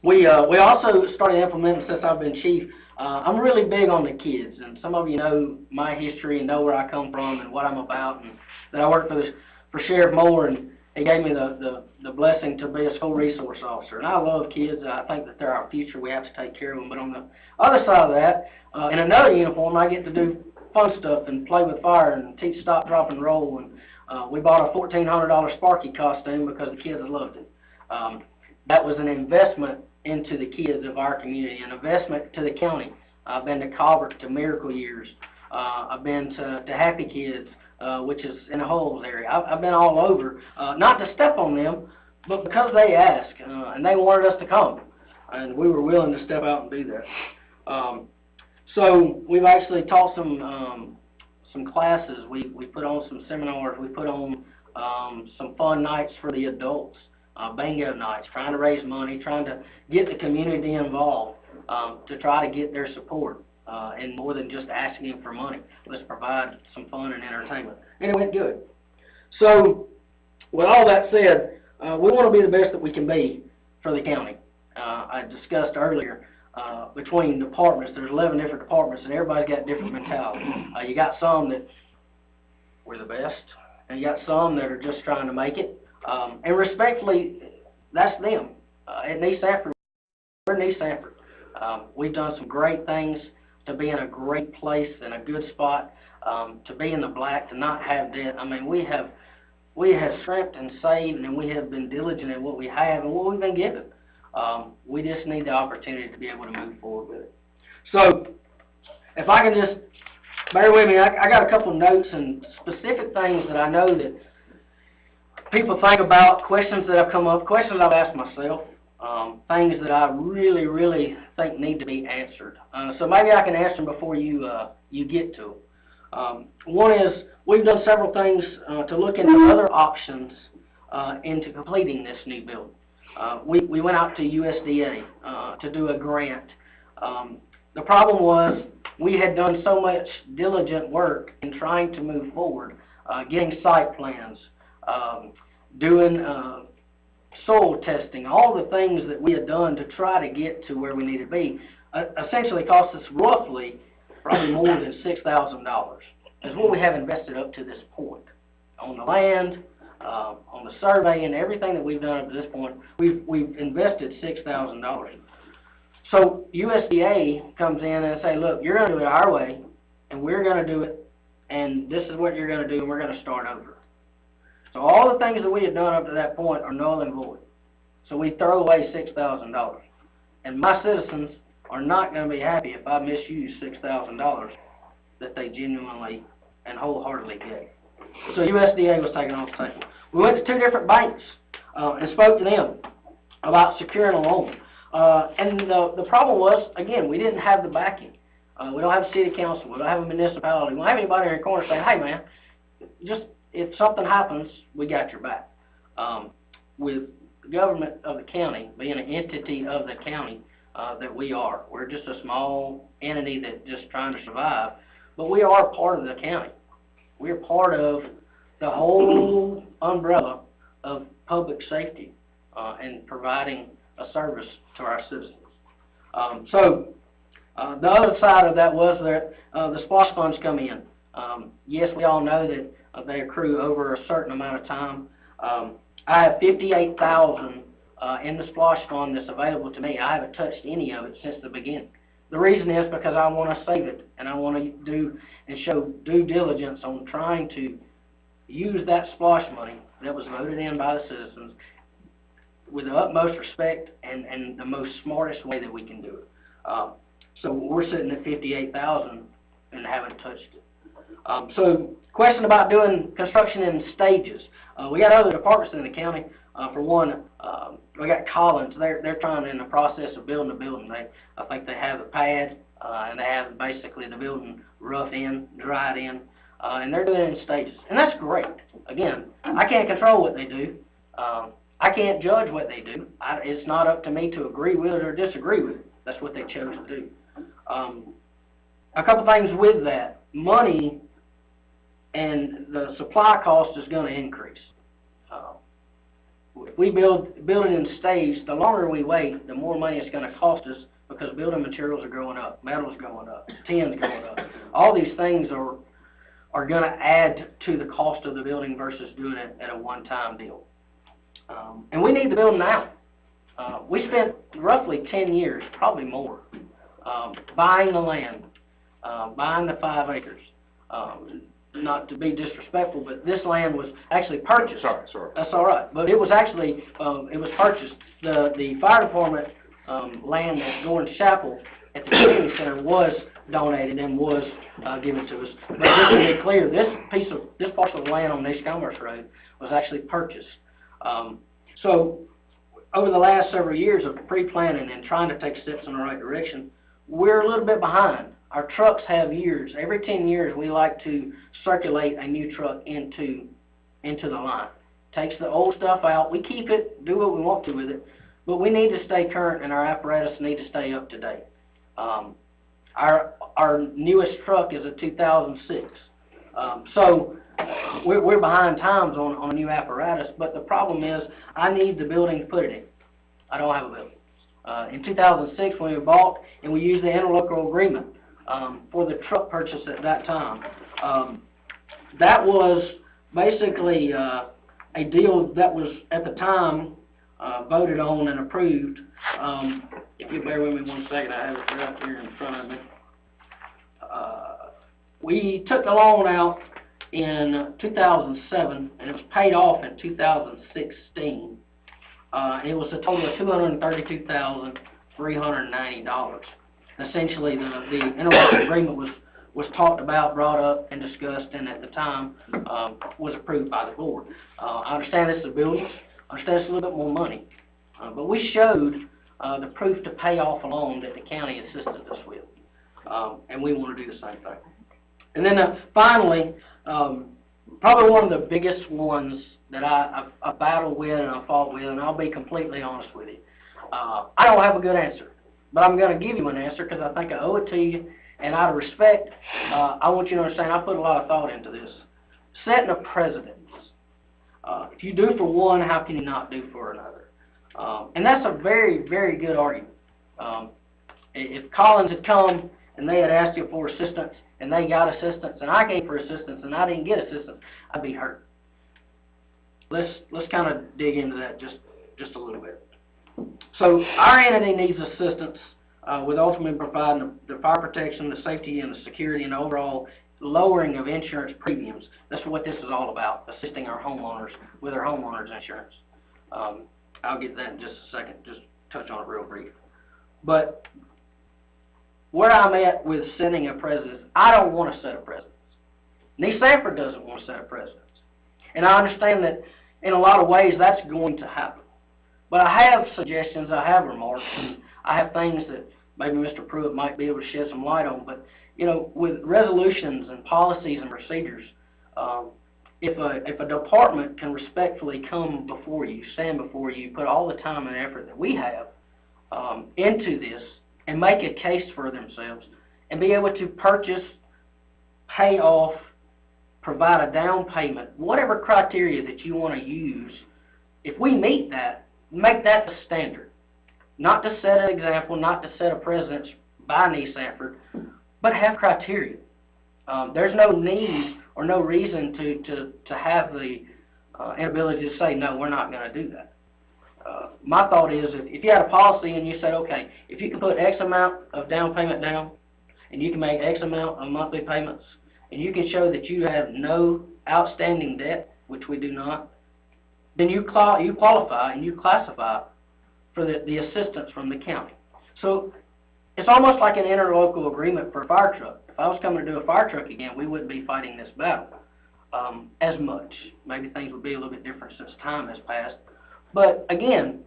we also started implementing, since I've been chief, I'm really big on the kids, and some of you know my history and know where I come from and what I'm about, and that I work for Sheriff Moore, and he gave me the blessing to be a school resource officer. And I love kids. I think that they're our future. We have to take care of them. But on the other side of that, in another uniform, I get to do fun stuff and play with fire and teach stop, drop, and roll. And we bought a $1,400 Sparky costume because the kids loved it. That was an investment into the kids of our community, an investment to the county. I've been to Colbert, to Miracle Years. I've been to Happy Kids, which is in the Hulls area. I've been all over, not to step on them, but because they asked, and they wanted us to come, and we were willing to step out and do that. So we've actually taught some classes. We put on some seminars. We put on some fun nights for the adults. Bingo nights, trying to raise money, trying to get the community involved, to try to get their support, and more than just asking them for money. Let's provide some fun and entertainment. And it went good. So, with all that said, we want to be the best that we can be for the county. I discussed earlier, between departments, there's 11 different departments, and everybody's got different mentality. You got some that we're the best, and you got some that are just trying to make it. And respectfully, that's them. At East Sanford, we're in East Sanford. We've done some great things to be in a great place and a good spot, to be in the black, to not have debt. I mean, we have scrimped and saved, and we have been diligent in what we have and what we've been given. We just need the opportunity to be able to move forward with it. So, if I can just bear with me, I got a couple of notes and specific things that I know that people think about, questions that have come up, questions I've asked myself, things that I really, really think need to be answered. So maybe I can answer them before you get to them. One is, we've done several things to look into other options into completing this new building. We went out to USDA to do a grant. The problem was we had done so much diligent work in trying to move forward, getting site plans, doing soil testing, all the things that we had done to try to get to where we need to be, essentially cost us roughly probably more than $6,000. Is what we have invested up to this point. On the land, on the survey, and everything that we've done up to this point, we've invested $6,000. So USDA comes in and say, look, you're going to do it our way, and we're going to do it, and this is what you're going to do, and we're going to start over. So all the things that we had done up to that point are null and void. So we throw away $6,000. And my citizens are not going to be happy if I misuse $6,000 that they genuinely and wholeheartedly gave. So USDA was taken off the table. We went to 2 different banks and spoke to them about securing a loan. And the problem was, again, we didn't have the backing. We don't have a city council. We don't have a municipality. We don't have anybody in the corner saying, hey, man, just if something happens, we got your back. With the government of the county, being an entity of the county that we are, we're just a small entity that's just trying to survive, but we are part of the county. We're part of the whole umbrella of public safety and providing a service to our citizens. So the other side of that was that the SPLOST funds come in. Yes, we all know that they accrue over a certain amount of time. I have $58,000 in the SPLOST fund that's available to me. I haven't touched any of it since the beginning. The reason is because I want to save it, and I want to do and show due diligence on trying to use that SPLOST money that was voted in by the citizens with the utmost respect and the most smartest way that we can do it. So we're sitting at $58,000 and haven't touched it. So, question about doing construction in stages. We got other departments in the county. For one, we got Collins. They're trying in the process of building a building. I think they have the pad, and they have basically the building rough in, dried in, and they're doing it in stages. And that's great. Again, I can't control what they do. I can't judge what they do. It's not up to me to agree with it or disagree with it. That's what they chose to do. A couple things with that. Money and the supply cost is going to increase. If we build it in stage, the longer we wait, the more money it's going to cost us because building materials are going up, metal's going up, tin's going up. All these things are going to add to the cost of the building versus doing it at a one-time deal. And we need the building now. We spent roughly 10 years, probably more, buying the land, buying the 5 acres. Not to be disrespectful, but this land was actually purchased. Sorry. That's all right. But it was actually, it was purchased. The fire department land at Gordon's Chapel at the community center was donated and was given to us. But just to be clear, this parcel of land on East Commerce Road was actually purchased. So over the last several years of pre-planning and trying to take steps in the right direction, we're a little bit behind. Our trucks have years. Every 10 years, we like to circulate a new truck into the line. Takes the old stuff out. We keep it, do what we want to with it, but we need to stay current, and our apparatus need to stay up to date. Our newest truck is a 2006. So we're behind times on a new apparatus, but the problem is I need the building to put it in. I don't have a building. In 2006, when we bought and we used the interlocal agreement for the truck purchase at that time, that was basically a deal that was at the time voted on and approved. If you bear with me one second, I have it right here in front of me. We took the loan out in 2007, and it was paid off in 2016. It was a total of $232,390. Essentially, the interlocal agreement was talked about, brought up, and discussed, and at the time was approved by the board. I understand this is a building. I understand it's a little bit more money. But we showed the proof to pay off a loan that the county assisted us with. And we want to do the same thing. And then finally, probably one of the biggest ones that I battled with and I fought with, and I'll be completely honest with you. I don't have a good answer, but I'm going to give you an answer because I think I owe it to you, and out of respect, I want you to understand I put a lot of thought into this. Setting a precedent. If you do for one, how can you not do for another? And that's a very, very good argument. If Collins had come and they had asked you for assistance, and they got assistance, and I came for assistance, and I didn't get assistance, I'd be hurt. Let's kind of dig into that just a little bit. So our entity needs assistance with ultimately providing the fire protection, the safety, and the security, and overall lowering of insurance premiums. That's what this is all about, assisting our homeowners with their homeowners insurance. I'll get that in just a second, just touch on it real brief. But where I'm at with setting a precedent, I don't want to set a precedent. Nee Sanford doesn't want to set a precedent. And I understand that in a lot of ways that's going to happen. But I have suggestions, I have remarks, and I have things that maybe Mr. Pruitt might be able to shed some light on. But, you know, with resolutions and policies and procedures, if a department can respectfully come before you, stand before you, put all the time and effort that we have into this, and make a case for themselves, and be able to purchase, pay off, provide a down payment, whatever criteria that you want to use, if we meet that, make that the standard. Not to set an example, not to set a precedent by Nee Sanford, but have criteria. There's no need or no reason to have the inability to say, no, we're not going to do that. My thought is, if you had a policy and you said, okay, if you can put X amount of down payment down, and you can make X amount of monthly payments, and you can show that you have no outstanding debt, which we do not, then you qualify and you classify for the assistance from the county. So it's almost like an interlocal agreement for a fire truck. If I was coming to do a fire truck again, we wouldn't be fighting this battle as much. Maybe things would be a little bit different since time has passed. But again,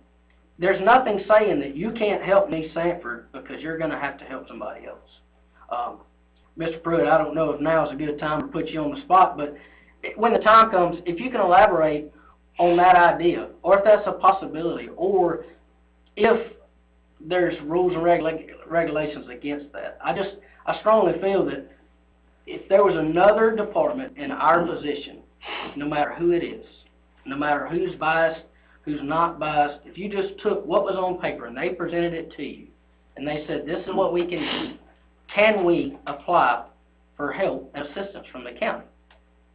there's nothing saying that you can't help me, Sanford, because you're going to have to help somebody else. Mr. Pruitt, I don't know if now is a good time to put you on the spot, but when the time comes, if you can elaborate on that idea, or if that's a possibility, or if there's rules and regulations against that. I strongly feel that if there was another department in our position, no matter who it is, no matter who's biased, who's not biased, if you just took what was on paper and they presented it to you, and they said, this is what we can do, can we apply for help and assistance from the county?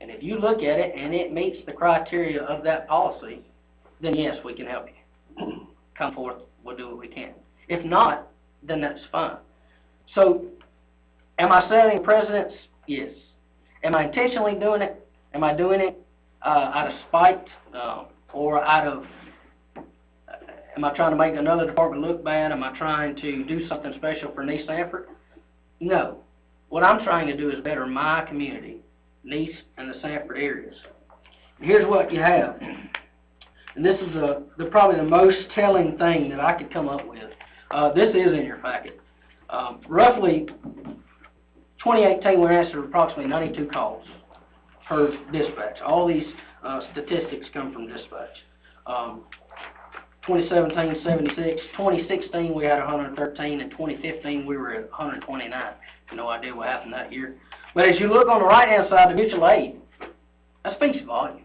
And if you look at it and it meets the criteria of that policy, then yes, we can help you. Come forth, we'll do what we can. If not, then that's fine. So, am I setting precedents? Yes. Am I intentionally doing it? Am I doing it out of spite or out of, am I trying to make another department look bad? Am I trying to do something special for Nice Sanford? No. What I'm trying to do is better my community, Nice and the Sanford areas. Here's what you have. And this is probably the most telling thing that I could come up with. This is in your packet. Roughly, 2018 we answered approximately 92 calls per dispatch. All these statistics come from dispatch. 2017, 76. 2016 we had 113, and 2015 we were at 129. No idea what happened that year. But as you look on the right-hand side, the mutual aid, that speaks volumes.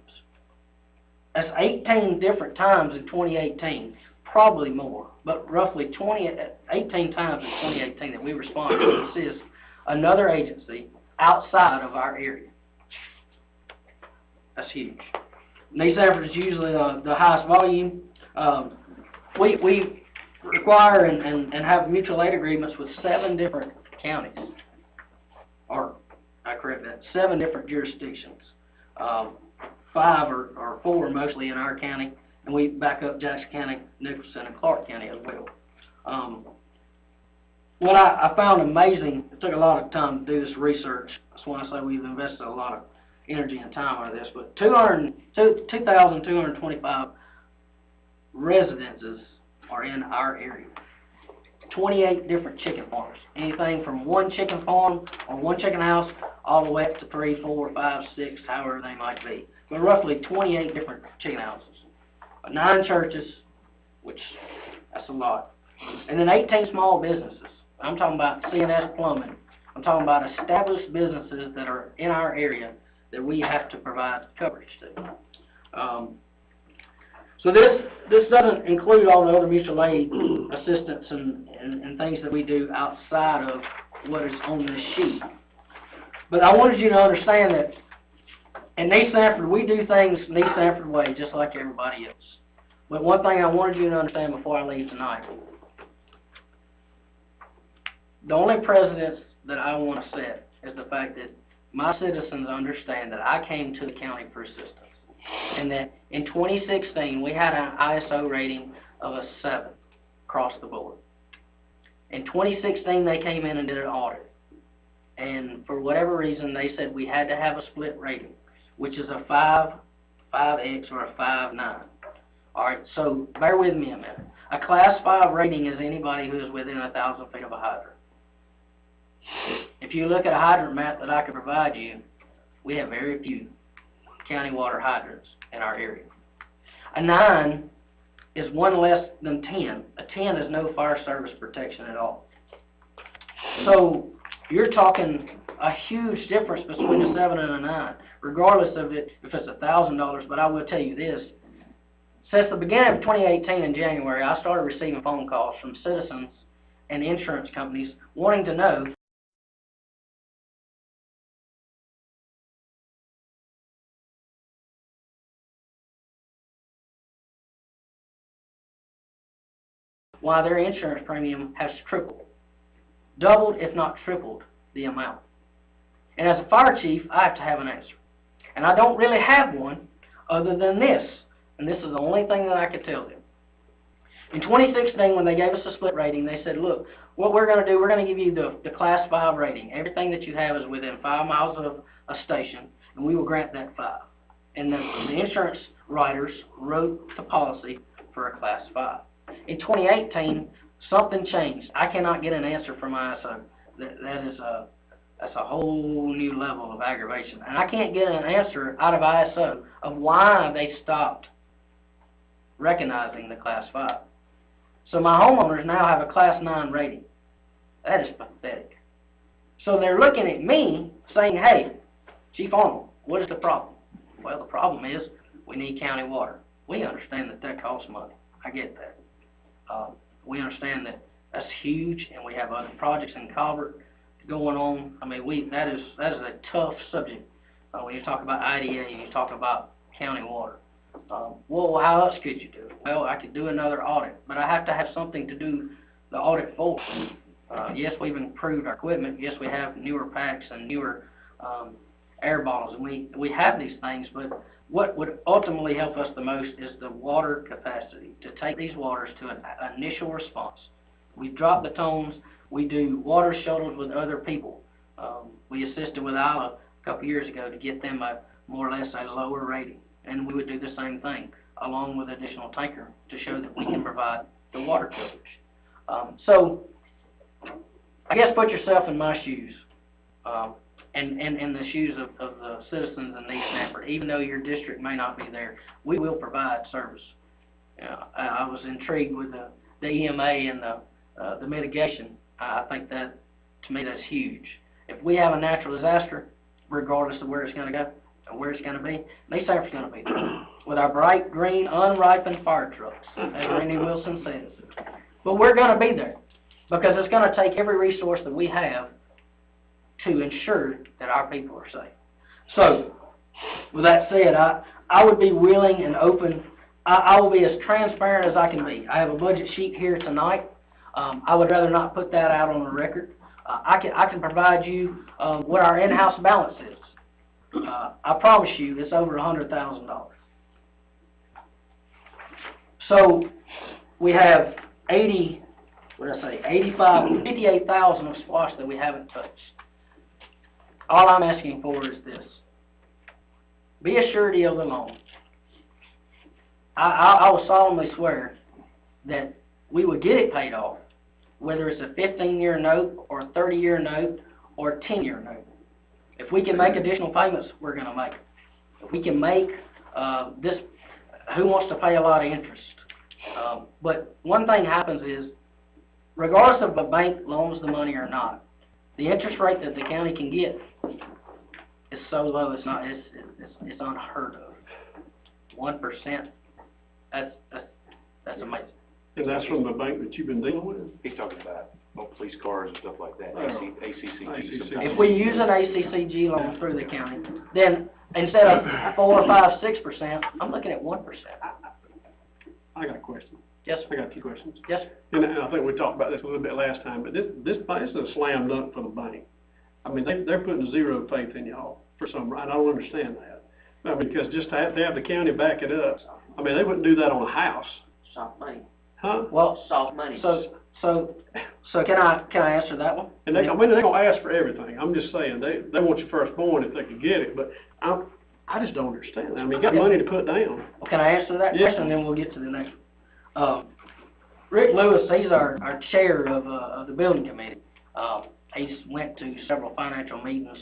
That's 18 different times in 2018, probably more, but roughly 18 times in 2018 that we responded to assist another agency outside of our area. That's huge. Nice Sanford is usually the highest volume. We require and have mutual aid agreements with 7 different counties, or I correct that, 7 different jurisdictions. 5 or 4 mostly in our county, and we back up Jackson County, Nicholson, and Clark County as well. What I found amazing, it took a lot of time to do this research. That's why I say we've invested a lot of energy and time into this, but 2,225 residences are in our area. 28 different chicken farms. Anything from one chicken farm or one chicken house all the way up to 3, 4, 5, 6, however they might be. But roughly 28 different chicken houses. 9 churches, which that's a lot. And then 18 small businesses. I'm talking about CNS Plumbing. I'm talking about established businesses that are in our area that we have to provide coverage to. So this doesn't include all the other mutual aid assistance and things that we do outside of what is on this sheet. But I wanted you to understand that in Nice Sanford, we do things Nice Sanford way, just like everybody else. But one thing I wanted you to understand before I leave tonight, the only precedence that I want to set is the fact that my citizens understand that I came to the county for assistance. And that in 2016, we had an ISO rating of a 7 across the board. In 2016, they came in and did an audit. And for whatever reason, they said we had to have a split rating, which is a 5X or a 5.9. All right, so bear with me a minute. A Class 5 rating is anybody who is within 1,000 feet of a hydrant. If you look at a hydrant map that I could provide you, we have very few county water hydrants in our area. A 9 is 1 less than 10. A 10 is no fire service protection at all. So you're talking a huge difference between a 7 and a 9, regardless of it if it's $1,000. But I will tell you this: since the beginning of 2018 in January, I started receiving phone calls from citizens and insurance companies wanting to know why their insurance premium has tripled, doubled if not tripled the amount. And as a fire chief, I have to have an answer. And I don't really have one other than this. And this is the only thing that I could tell them. In 2016, when they gave us a split rating, they said, look, what we're going to do, we're going to give you the Class 5 rating. Everything that you have is within 5 miles of a station, and we will grant that 5. And the insurance writers wrote the policy for a Class 5. In 2018, something changed. I cannot get an answer from ISO. That's a whole new level of aggravation. And I can't get an answer out of ISO of why they stopped recognizing the Class 5. So my homeowners now have a Class 9 rating. That is pathetic. So they're looking at me saying, hey, Chief Arnold, what is the problem? Well, the problem is we need county water. We understand that that costs money. I get that. We understand that that's huge, and we have other projects in Colbert going on. I mean, that is a tough subject when you talk about IDA and you talk about county water. Well, how else could you do it? Well, I could do another audit, but I have to have something to do the audit for. Yes, we've improved our equipment. Yes, we have newer packs and newer air bottles, and we have these things, but what would ultimately help us the most is the water capacity, to take these waters to an initial response. We drop the tones. We do water shuttles with other people. We assisted with Isla a couple years ago to get them more or less a lower rating, and we would do the same thing along with additional tanker to show that we can provide the water coverage. So I guess put yourself in my shoes. And in the shoes of the citizens in East Stanford. Even though your district may not be there, we will provide service. I was intrigued with the EMA and the mitigation. I think that, to me, that's huge. If we have a natural disaster, regardless of where it's going to go or where it's going to be, East Stanford's going to be there with our bright green, unripened fire trucks, as Randy Wilson says. But we're going to be there because it's going to take every resource that we have to ensure that our people are safe. So, with that said, I would be willing and open. I will be as transparent as I can be. I have a budget sheet here tonight. I would rather not put that out on the record. I can provide you what our in-house balance is. I promise you it's over $100,000. So, we have 58,000 of SPLOST that we haven't touched. All I'm asking for is this. Be a surety of the loan. I will solemnly swear that we would get it paid off, whether it's a 15-year note or a 30-year note or a 10-year note. If we can make additional payments, we're going to make it. If we can make this, who wants to pay a lot of interest? But one thing happens is, regardless if a bank loans the money or not, the interest rate that the county can get is so low, it's unheard of. 1%. That's amazing. And that's from the bank that you've been dealing with? He's talking about police cars and stuff like that, ACCG. If we use an ACCG loan through the county, then instead of 4, 5, 6%, I'm looking at 1%. I got a question. Yes, I got 2 questions. yes. And I think we talked about this a little bit last time, but this is a slam dunk for the bank. I mean, they're putting zero faith in y'all for some reason. I don't understand that. I mean, because just to have the county back it up, I mean, they wouldn't do that on a house. Soft money. Huh? Well, soft money. So can I answer that one? And they're going to ask for everything. I'm just saying, they want your firstborn if they can get it, but I just don't understand that. I mean, you got money to put down. Well, can I answer that question, and then we'll get to the next one? Rick Lewis, he's our chair of the building committee. He's went to several financial meetings.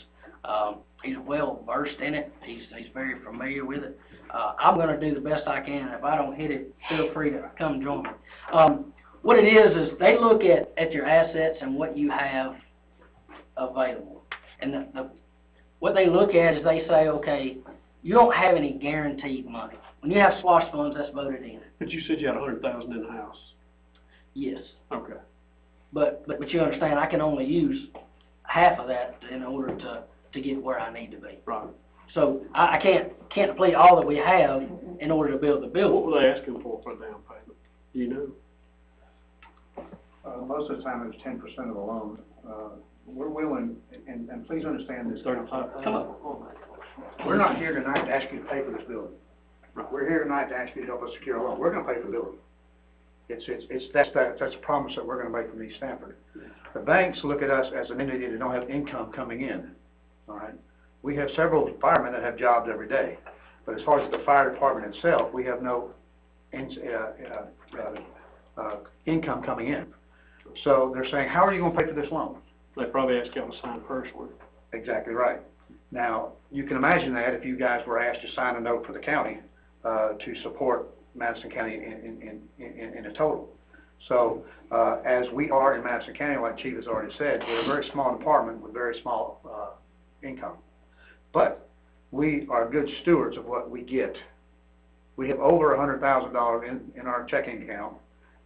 He's well versed in it. He's very familiar with it. I'm going to do the best I can. If I don't hit it, feel free to come join me. What it is they look at your assets and what you have available. And what they look at is they say, okay, you don't have any guaranteed money. When you have SPLOST funds, that's voted in. But you said you had $100,000 in the house. Yes. Okay. But you understand, I can only use half of that in order to get where I need to be. Right. So I can't deplete all that we have in order to build the building. What were they asking for a down payment? Do you know? Most of the time it's 10% of the loan. We're willing, and please understand this. 35. Come on. We're not here tonight to ask you to pay for this building. We're here tonight to ask you to help us secure a loan. We're going to pay for the building. That's a promise that we're gonna make from East Stanford. The banks look at us as an entity that don't have income coming in, all right? We have several firemen that have jobs every day, but as far as the fire department itself, we have no income coming in. So they're saying, how are you gonna pay for this loan? They probably ask y'all to sign personally. Exactly right. Now, you can imagine that if you guys were asked to sign a note for the county, to support Madison County in a total. So, as we are in Madison County, like Chief has already said, we're a very small department with very small, income. But we are good stewards of what we get. We have over $100,000 in our checking account.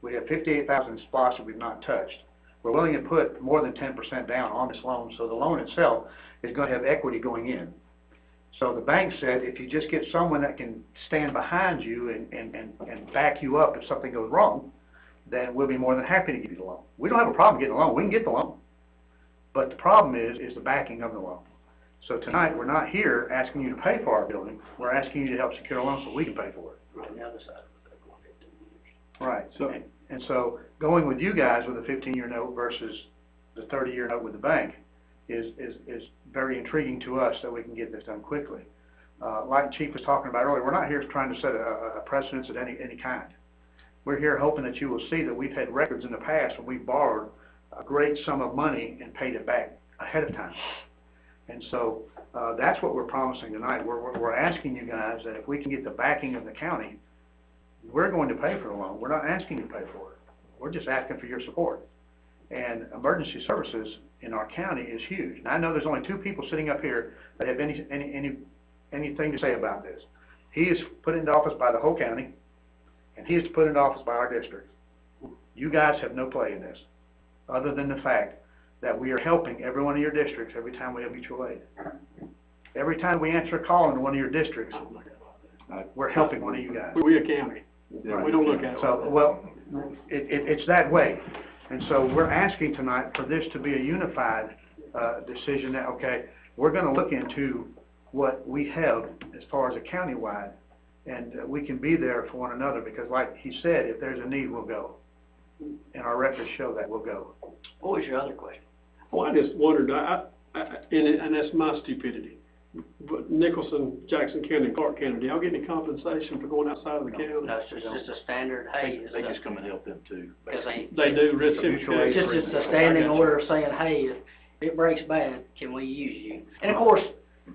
We have 58,000 in SPOS that we've not touched. We're willing to put more than 10% down on this loan, so the loan itself is going to have equity going in. So the bank said, if you just get someone that can stand behind you and back you up if something goes wrong, then we'll be more than happy to give you the loan. We don't have a problem getting the loan. We can get the loan. But the problem is the backing of the loan. So tonight, we're not here asking you to pay for our building. We're asking you to help secure a loan so we can pay for it. On the other side. Right. And so going with you guys with a 15-year note versus the 30-year note with the bank is very intriguing to us that we can get this done quickly. Like Chief was talking about earlier, we're not here trying to set a precedence of any kind. We're here hoping that you will see that we've had records in the past when we've borrowed a great sum of money and paid it back ahead of time. And so that's what we're promising tonight. We're asking you guys that if we can get the backing of the county, we're going to pay for the loan. We're not asking you to pay for it. We're just asking for your support. And emergency services in our county is huge. Now, I know there's only two people sitting up here that have anything to say about this. He is put into office by the whole county, and he is put into office by our district. You guys have no play in this, other than the fact that we are helping every one of your districts every time we have mutual aid. Every time we answer a call into one of your districts, we're helping one of you guys. We're a county. Yeah. We don't look at it. So, well, it's that way. And so we're asking tonight for this to be a unified decision that, okay, we're going to look into what we have as far as a countywide, and we can be there for one another because, like he said, if there's a need, we'll go. And our records show that we'll go. What was your other question? Well, I just wondered, and that's my stupidity, but Nicholson, Jackson County, and Clark County, do y'all get any compensation for going outside of the county? No, it's just a standard, hey. They just come and help them too. They do reciprocate. It's just a standing order saying, hey, if it breaks bad, can we use you? And of course,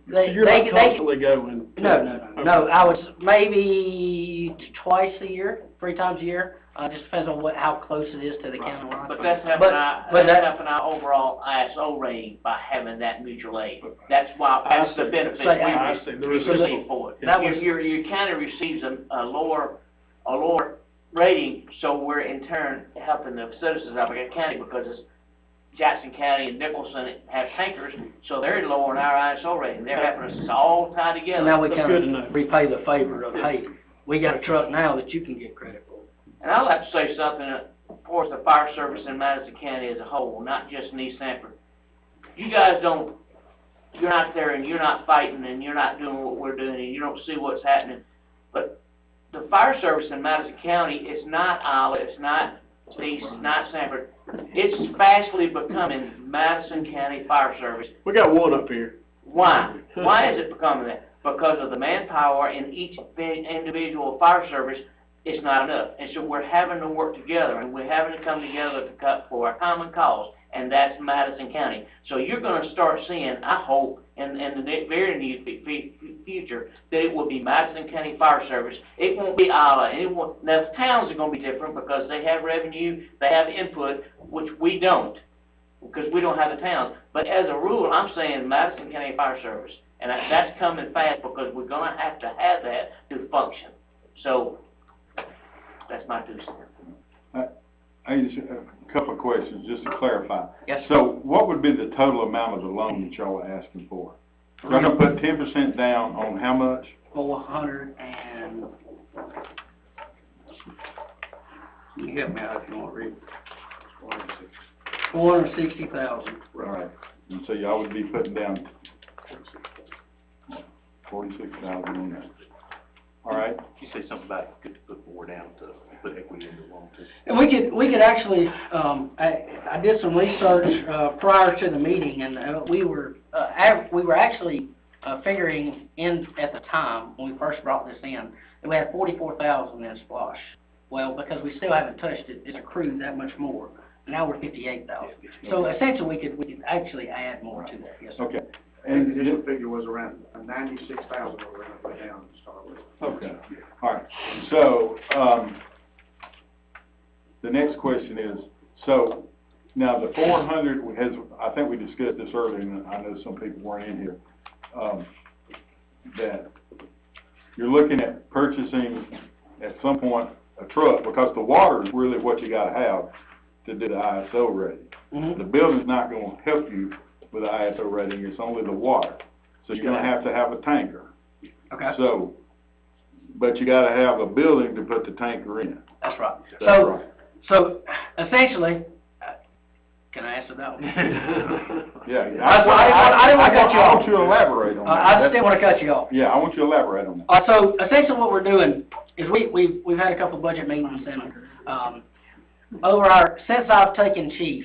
You're not constantly going. No, I was maybe twice a year, 3 times a year. Just depends on how close it is to the county line. But that's helping our overall ISO rating by having that mutual aid. That's the benefit we receive for it. Your county receives a lower rating, so we're in turn helping the citizens of our county because it's Jackson County and Nicholson have tankers, so they're lowering our ISO rating. They're helping us all tie together. Now we can repay the favor of, hey, we got a truck now that you can get credit for. And I'd like to say something, of course, the fire service in Madison County as a whole, not just in East Stanford. You guys you're not there and you're not fighting and you're not doing what we're doing and you don't see what's happening. But the fire service in Madison County is not Isla, it's not East, it's not Stanford. It's fastly becoming Madison County Fire Service. We got one up here. Why? Why is it becoming that? Because of the manpower in each individual fire service is not enough. And so we're having to work together, and we're having to come together for a common cause, and that's Madison County. So you're going to start seeing, I hope, in the very near future, that it will be Madison County Fire Service. It won't be Isla. Now, the towns are going to be different because they have revenue, they have input, which we don't, because we don't have the towns. But as a rule, I'm saying Madison County Fire Service. And that's coming fast because we're going to have that to function. So that's my 2 cents. I just a couple of questions just to clarify. Yes, sir. So what would be the total amount of the loan that y'all are asking for? You're going to put 10% down on how much? 400 and you help me out if you want to read. 460,000. Right. And so y'all would be putting down 46,000 on that. all right? You say something about good to put more down to put equity into loan too. And we could actually, I did some research, prior to the meeting, and, we were actually, figuring in, at the time, when we first brought this in, that we had 44,000 in splosh. Well, because we still haven't touched it, it's accrued that much more. Now we're 58,000. So essentially, we could actually add more to that, yes, sir. Okay. And the initial figure was around 96,000 we were gonna put down to start with. Okay, all right. So, the next question is, so, now the 400 has, I think we discussed this earlier, and I know some people weren't in here, that you're looking at purchasing at some point a truck, because the water is really what you gotta have to do the ISO rating. Mhm. The building's not gonna help you with the ISO rating, it's only the water. So you're gonna have to have a tanker. Okay, So, but you gotta have a building to put the tanker in. that's right. That's So, right. so essentially, can I answer that one? Yeah, I didn't wanna cut you I off. want you to elaborate on that. I just didn't want to cut you off. Yeah, I want you to elaborate on that. So essentially what we're doing is we've had a couple of budget meetings and, since I've taken chief,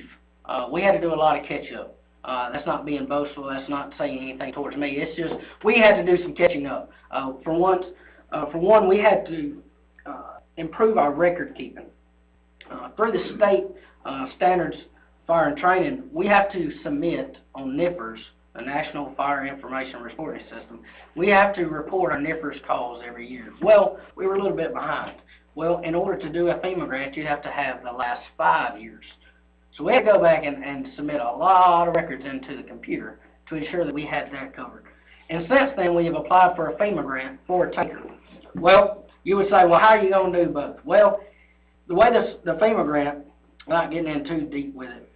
we had to do a lot of catch up. That's not being boastful, that's not saying anything towards me, it's just, we had to do some catching up. For one, we had to, improve our record keeping. Through the state, standards, fire and training, we have to submit on NIFRS, the National Fire Information Reporting System. We have to report our NIFRS calls every year. Well, we were a little bit behind. Well, in order to do a FEMA grant, you have to have the last 5 years. So we had to go back and submit a lot of records into the computer to ensure that we had that covered. And since then, we have applied for a FEMA grant for a tanker. Well, you would say, well, how are you going to do both? Well, the way the FEMA grant, not getting in too deep with it,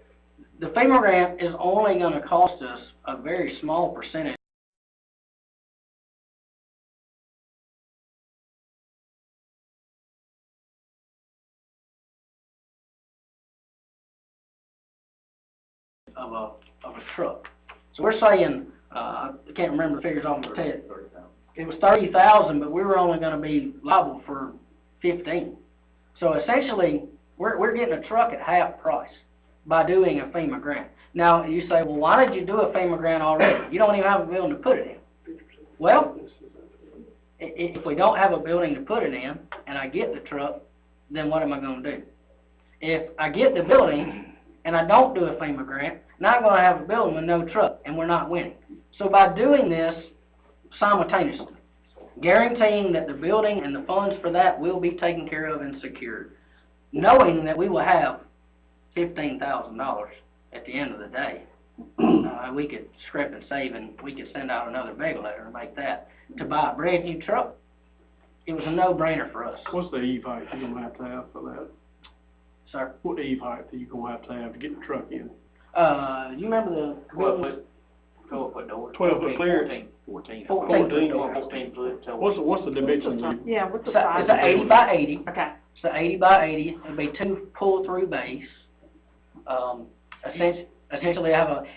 the FEMA grant is only going to cost us a very small percentage of a truck. So we're saying, I can't remember the figures off the head. It was 30,000, but we were only going to be liable for 15. So essentially, we're getting a truck at half price by doing a FEMA grant. Now, you say, well, why did you do a FEMA grant already? You don't even have a building to put it in. Well, if we don't have a building to put it in, and I get the truck, then what am I going to do? If I get the building, and I don't do a FEMA grant, now I'm going to have a building with no truck, and we're not winning. So by doing this simultaneously, guaranteeing that the building and the funds for that will be taken care of and secured, knowing that we will have $15,000 at the end of the day, we could scrape and save, and we could send out another big letter and make that to buy a brand new truck. It was a no-brainer for us. What's the eve height you're gonna have to have for that? Sir? What eve height are you gonna have to get the truck in? You remember the... 12 foot door. 12 foot clearance? 14. 14 foot. What's the dimensions? Yeah, what's the It's size? a 80 by 80. Okay. It's a 80 by 80. It'll be 2 pull-through bays. Essentially,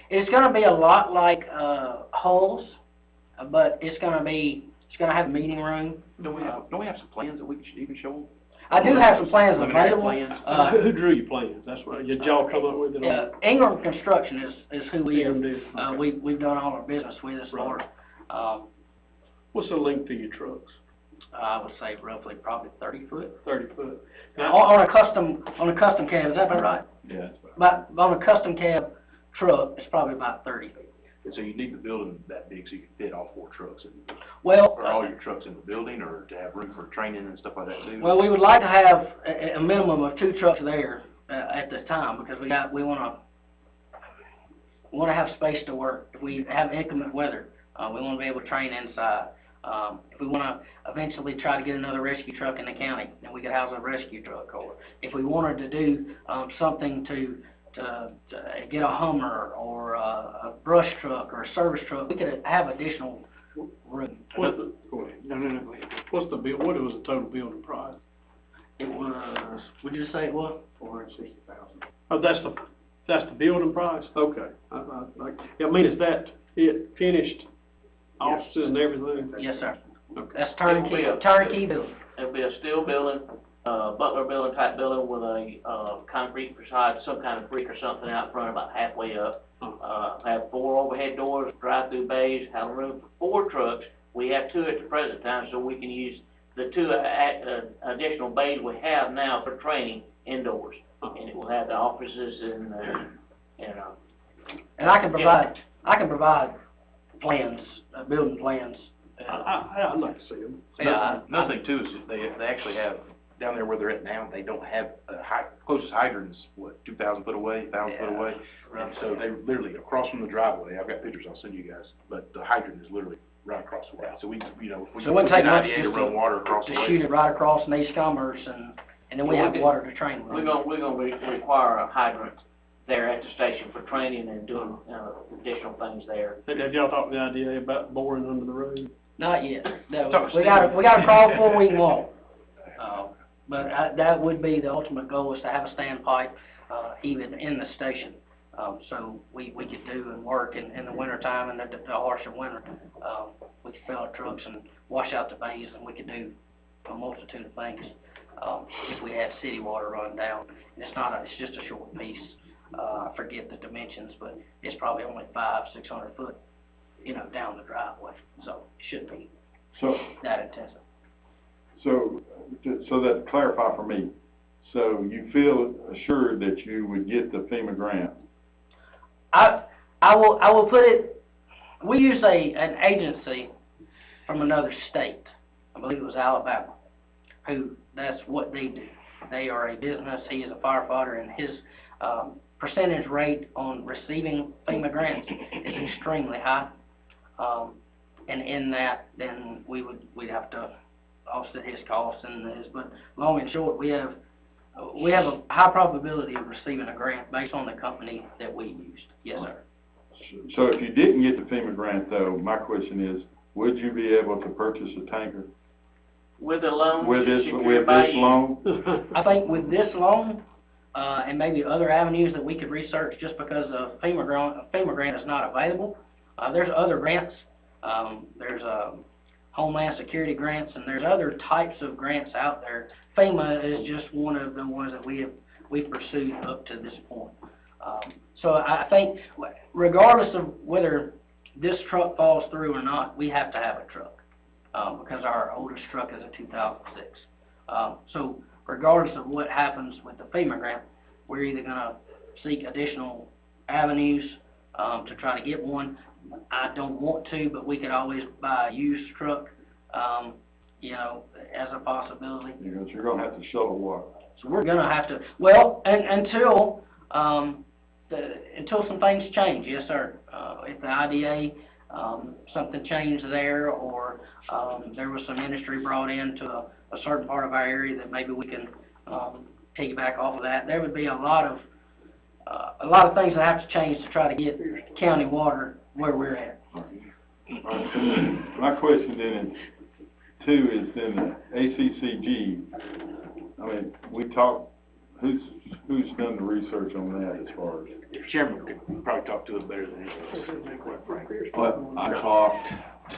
it's going to be a lot like Hulls, but it's going to have meeting room. Don't we have some plans that you can show them? I do have some plans Preliminary available. plans. Who drew your plans? That's right. Did y'all come up with it? Ingram Construction is who we have. Ingram did, okay. We've done all our business with us, Lord. What's the length of your trucks? I would say roughly probably 30 foot. 30 foot. Now, on a custom cab, is that about right? Yeah, that's right. But on a custom cab truck, it's probably about 30. And so you need the building that big so you can fit all 4 trucks in. Well, Are all your trucks in the building, or to have room for training and stuff like that too? well, we would like to have a minimum of 2 trucks there at this time, because we want to have space to work. If we have inclement weather, we want to be able to train inside. If we want to eventually try to get another rescue truck in the county, then we could house a rescue truck. Or if we wanted to do something to get a Hummer or a brush truck or a service truck, we could have additional room. Go ahead. No, go ahead. What was the total building price? It was, would you say it was? $460,000. Oh, that's the building price? Okay. I mean, is that it finished, offices and everything? Yes, sir. That's It'll be turnkey building. It'll be a steel building, Butler building type building with a, concrete facade, some kind of brick or something out front about halfway up. Have 4 overhead doors, drive-through bays, have room for 4 trucks. We have 2 at the present time, so we can use the 2 additional bays we have now for training indoors. And it will have the offices and And I can provide plans, building plans. I'd like to see them. Another thing too is that they actually have, down there where they're at now, they don't have, closest hydrant's, 2,000 foot away, 1,000 foot away? And so they literally, across from the driveway, I've got pictures I'll send you guys, but the hydrant is literally right across the way. So we, you know, if we So it wouldn't take much to run water across the to way. shoot it right across in East Commerce, and then we have water to train with. we're gonna require a hydrant there at the station for training and doing, additional things there. Have y'all thought the idea about boring under the road? Not yet. No, we gotta crawl before we can walk. But that would be the ultimate goal, is to have a standpipe, even in the station. So we could do and work in the wintertime and the harsher winter. We could fill our trucks and wash out the bays, and we could do a multitude of things, if we had city water run down. And it's just a short piece. I forget the dimensions, but it's probably only 500-600 foot, down the driveway. So it shouldn't be So, that intensive. so that clarify for me, so you feel assured that you would get the FEMA grant? I will put it, we use an agency from another state, I believe it was Alabama, that's what they do. They are a business, he is a firefighter, and his percentage rate on receiving FEMA grants is extremely high. And in that, then we'd have to offset his costs and this, but long and short, we have a high probability of receiving a grant based on the company that we used. Yes, sir. So if you didn't get the FEMA grant though, my question is, would you be able to purchase a tanker? With a loan. With this secured by you. loan? I think with this loan, and maybe other avenues that we could research, just because of FEMA grant is not available. There's other grants. There's Homeland Security grants, and there's other types of grants out there. FEMA is just one of the ones that we've pursued up to this point. So I think regardless of whether this truck falls through or not, we have to have a truck, because our oldest truck is a 2006. So regardless of what happens with the FEMA grant, we're either gonna seek additional avenues, to try to get one. I don't want to, but we could always buy a used truck, as a possibility. You're gonna have to shovel water. So we're gonna have to, well, until some things change, yes, sir. If the IDA, something changed there, or there was some industry brought into a certain part of our area that maybe we can piggyback off of that, there would be a lot of things that have to change to try to get county water where we're at. All right, so my question then, too, is then the ACCG, I mean, we talked, who's done the research on that as far as? Your chairman could probably talk to us better than he quite frankly. Well, I talked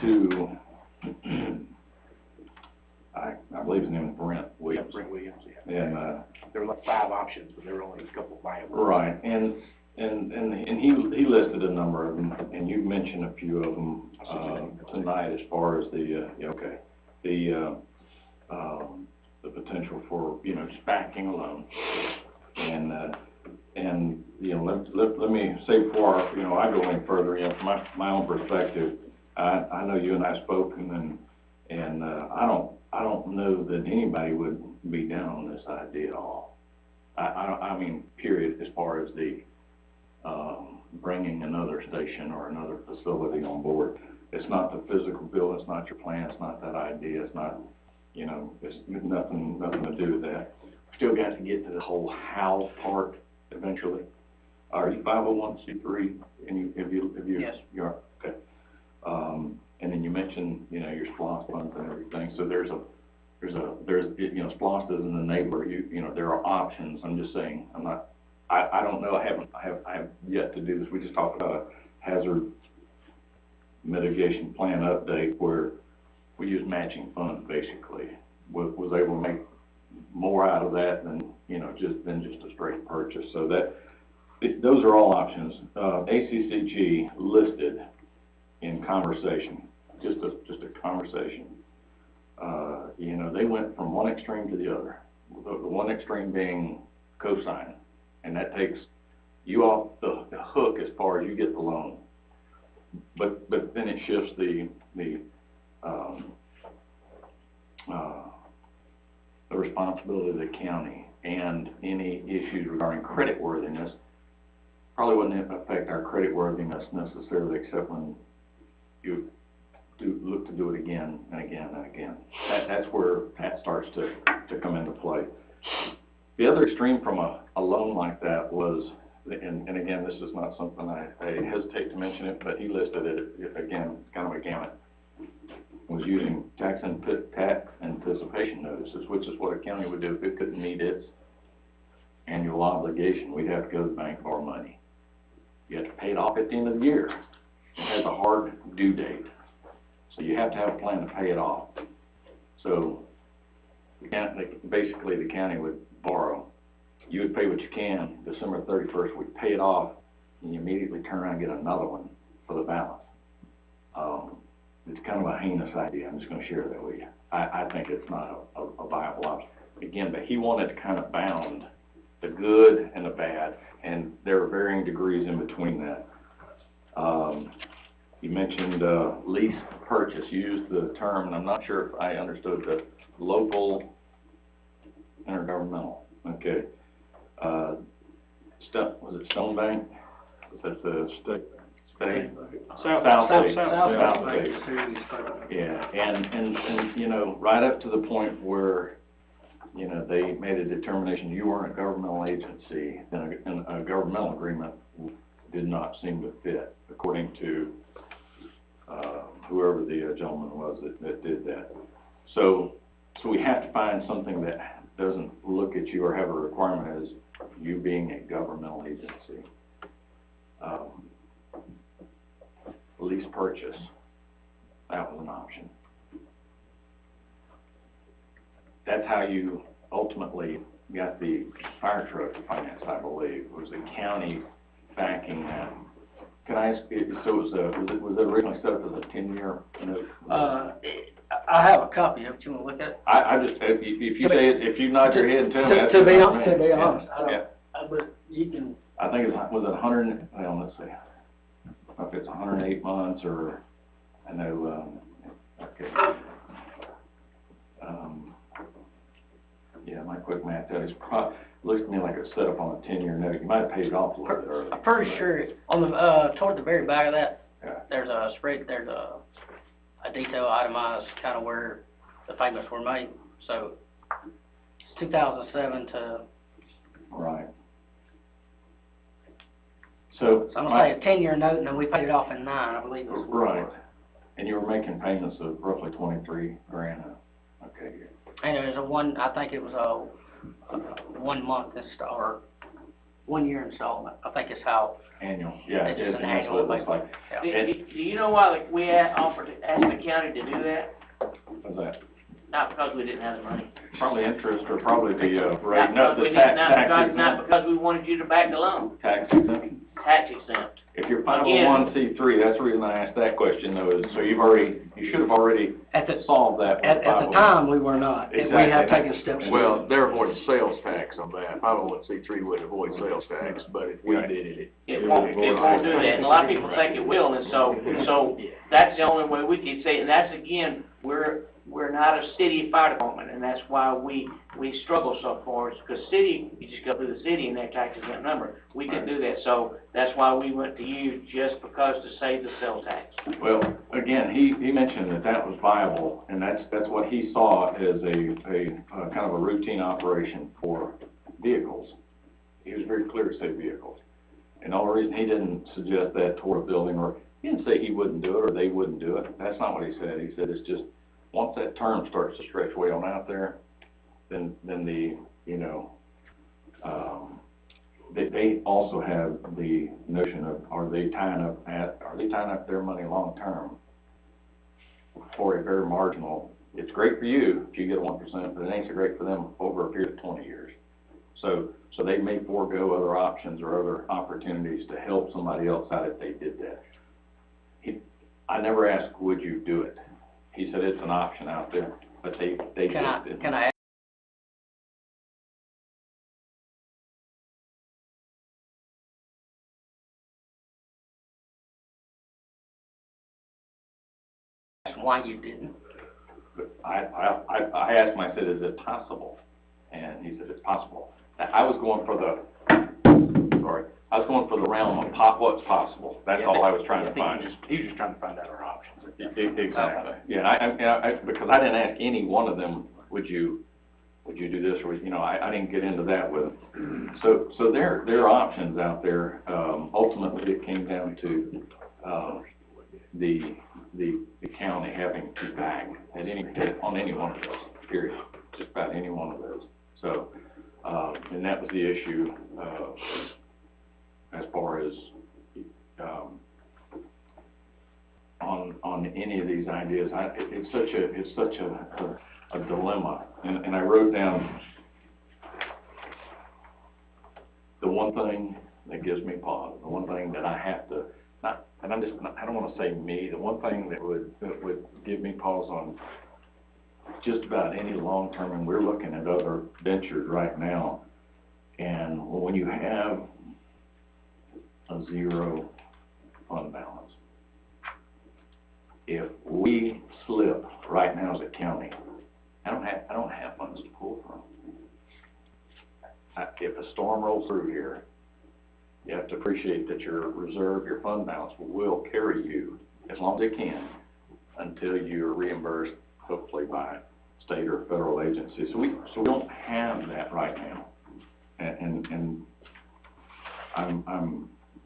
to, I believe his name is Brent Williams. Brent Williams, yeah. And, there were like 5 options, but there were only a couple viable. right, and he listed a number of them, and you mentioned a few of them, tonight, as far as the potential for, just backing a loan. And let me say before, I go any further, from my own perspective, I know you and I spoke, and I don't know that anybody would be down on this idea at all. I mean, period, as far as the bringing another station or another facility on board. It's not the physical bill, it's not your plan, it's not that idea, it's not, it's nothing to do with that. Still got to get to the whole how part eventually. Are you 501c3? And have you? Yes. You are, okay. And then you mentioned, your SPLOST funds and everything. So there's SPLOST isn't an enabler. There are options. I'm just saying, I don't know, I have yet to do this. We just talked about a hazard mitigation plan update where we used matching funds basically, was able to make more out of that than, you know, just a straight purchase. So those are all options. ACCG listed in conversation, just a conversation. You know, they went from one extreme to the other. The one extreme being cosign, and that takes you off the hook as far as you get the loan. But then it shifts the responsibility of the county, and any issues regarding creditworthiness probably wouldn't affect our creditworthiness necessarily, except when you look to do it again and again and again. That's where that starts to come into play. The other extreme from a loan like that was, and again, this is not something I hesitate to mention it, but he listed it, again, kind of a gamut, was using tax anticipation notices, which is what a county would do if it couldn't meet its annual obligation. We'd have to go to the bank and borrow money. You have to pay it off at the end of the year. It has a hard due date. So you have to have a plan to pay it off. So basically the county would borrow. You would pay what you can. December 31st, we'd pay it off, and you immediately turn around and get another one for the balance. It's kind of a heinous idea. I'm just going to share that with you. I think it's not a viable option. Again, but he wanted to kind of bound the good and the bad, and there are varying degrees in between that. You mentioned lease purchase. You used the term, and I'm not sure if I understood the local intergovernmental. Okay. Was it Stone Bank? Was that the state? South State. Yeah, and you know, right up to the point where, you know, they made a determination you weren't a governmental agency, and a governmental agreement did not seem to fit, according to whoever the gentleman was that did that. So we have to find something that doesn't look at you or have a requirement as you being a governmental agency. Lease purchase, that was an option. That's how you ultimately got the fire truck financed, I believe. It was the county backing that. Can I ask, so was it originally set up as a 10-year note? I have a copy of it. You want to look at it? I just, if you nod your head and tell me. To be honest, I don't, yeah. But you can. I think it was 100, well, let's see. If it's 108 months or, I know, okay. Yeah, my quick math tells you, looks to me like it's set up on a 10-year note. You might have paid it off a little bit early. I'm pretty sure on the, toward the very back of that, yeah. There's a spread, there's a detail itemized kind of where the payments were made. So, 2007 to. Right. So I'm gonna say a 10-year note, and then we paid it off in 9, I believe it was. Right. And you were making payments of roughly 23 grand. Okay. And it was I think it was a 1 month or 1 year installment. I think it's how. Annual. Yeah, it's it is. an annual That's what it looks like. Yeah. Do you know why we offered to ask the county to do that? What's that? Not because we didn't have the money. Probably interest or probably the rate. No, the Not because we wanted you to back the loan. Tax exemption. Tax exempt. If you're 501c3, that's the reason I asked that question though, is so you should have already solved that. At the time, we were not. Exactly. We have taken steps. Well, they're avoiding sales tax on that. 501c3 wouldn't avoid sales tax, but if we did it, It won't do that, and a lot of people think it will, and so that's the only way we can say it, and that's again, we're not a city fire department, and that's why we struggle so far, because city, you just go through the city and their tax exempt number. We can do that, so that's why we went to you, just because to save the sales tax. Well, again, he mentioned that was viable, and that's what he saw as a kind of a routine operation for vehicles. He was very clear to say vehicles. And the only reason he didn't suggest that toward a building, or he didn't say he wouldn't do it or they wouldn't do it. That's not what he said. He said it's just, once that term starts to stretch way on out there, then the, you know, they also have the notion of, are they tying up their money long term for a very marginal, it's great for you if you get 1%, but it ain't so great for them over a period of 20 years. So they may forego other options or other opportunities to help somebody else out if they did that. I never asked, would you do it? He said it's an option out there, but they just didn't. Can I ask why you didn't? I asked him, I said, is it possible? And he said, it's possible. I was going for the realm of what's possible. That's all I was trying to find. He was just trying to find out our options. Exactly. Yeah, because I didn't ask any one of them, would you do this, or, I didn't get into that with them. So there are options out there. Ultimately, it came down to, the county having to back on any one of those, period, just about any one of those. So, and that was the issue, as far as, on any of these ideas. It's such a dilemma, and I wrote down the one thing that gives me pause, the one thing that I have to, I don't want to say me, the one thing that would give me pause on just about any long-term, and we're looking at other ventures right now, and when you have a zero fund balance, if we slip right now as a county, I don't have funds to pull from. If a storm rolls through here, you have to appreciate that your reserve, your fund balance will carry you as long as it can until you're reimbursed, hopefully by state or federal agencies. So we don't have that right now, and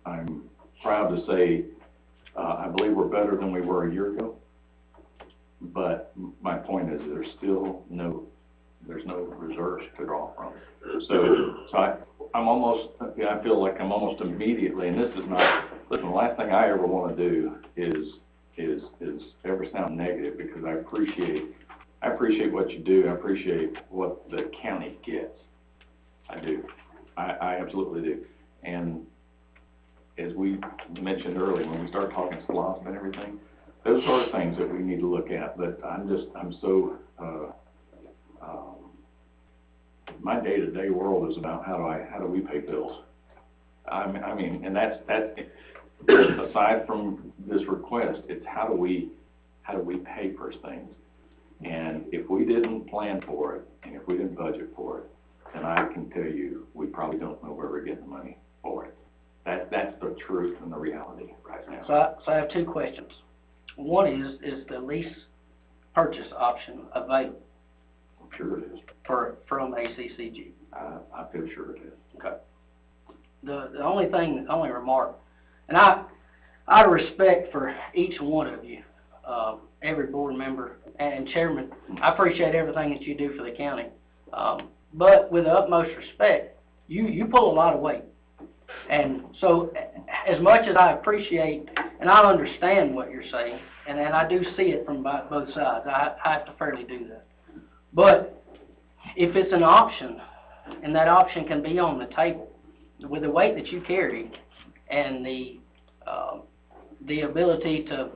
I'm proud to say I believe we're better than we were a year ago. But my point is, there's no reserves to draw from. So I feel like I'm almost immediately, and this is not, listen, the last thing I ever want to do is ever sound negative, because I appreciate what you do. I appreciate what the county gets. I do. I absolutely do. And as we mentioned earlier, when we start talking slots and everything, those are things that we need to look at. But I'm so, my day-to-day world is about how do we pay bills. I mean, and that's aside from this request, it's how do we pay for things. And if we didn't plan for it, and if we didn't budget for it, then I can tell you, we probably don't know where we're getting the money for it. That's the truth and the reality right now. So I have two questions. One is the lease purchase option available? I'm sure it is. From ACCG? I feel sure it is. Okay. The only remark, and out of respect for each one of you, every board member and chairman, I appreciate everything that you do for the county. But with the utmost respect, you pull a lot of weight. And so, as much as I appreciate, and I understand what you're saying, and I do see it from both sides, I have to fairly do that. But if it's an option, and that option can be on the table, with the weight that you carry, and the ability to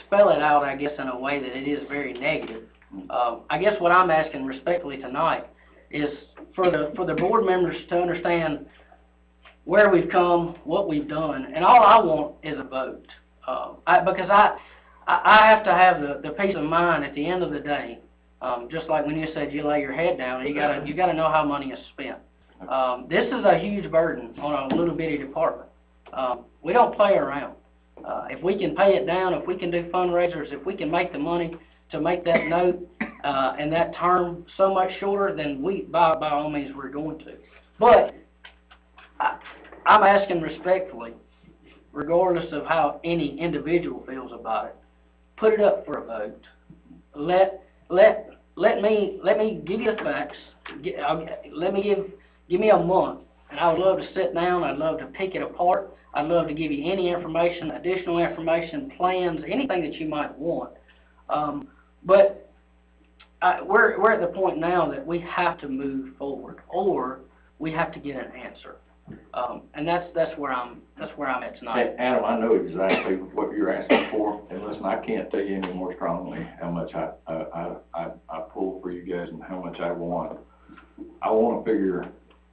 spell it out, I guess, in a way that it is very negative, I guess what I'm asking respectfully tonight is for the board members to understand where we've come, what we've done, and all I want is a vote. Because I have to have the peace of mind at the end of the day. Just like when you said you lay your head down, you gotta know how money is spent. This is a huge burden on a little bitty department. We don't play around. If we can pay it down, if we can do fundraisers, if we can make the money to make that note and that term so much shorter, then by all means we're going to. But I'm asking respectfully, regardless of how any individual feels about it, put it up for a vote. Let me give you the facts. Give me a month, and And I would love to sit down, I'd love to pick it apart, I'd love to give you any information, additional information, plans, anything that you might want. But we're at the point now that we have to move forward, or we have to get an answer. And that's where I'm at tonight. Adam, I know exactly what you're asking for, and listen, I can't tell you any more strongly how much I pull for you guys and how much I want. I want to figure,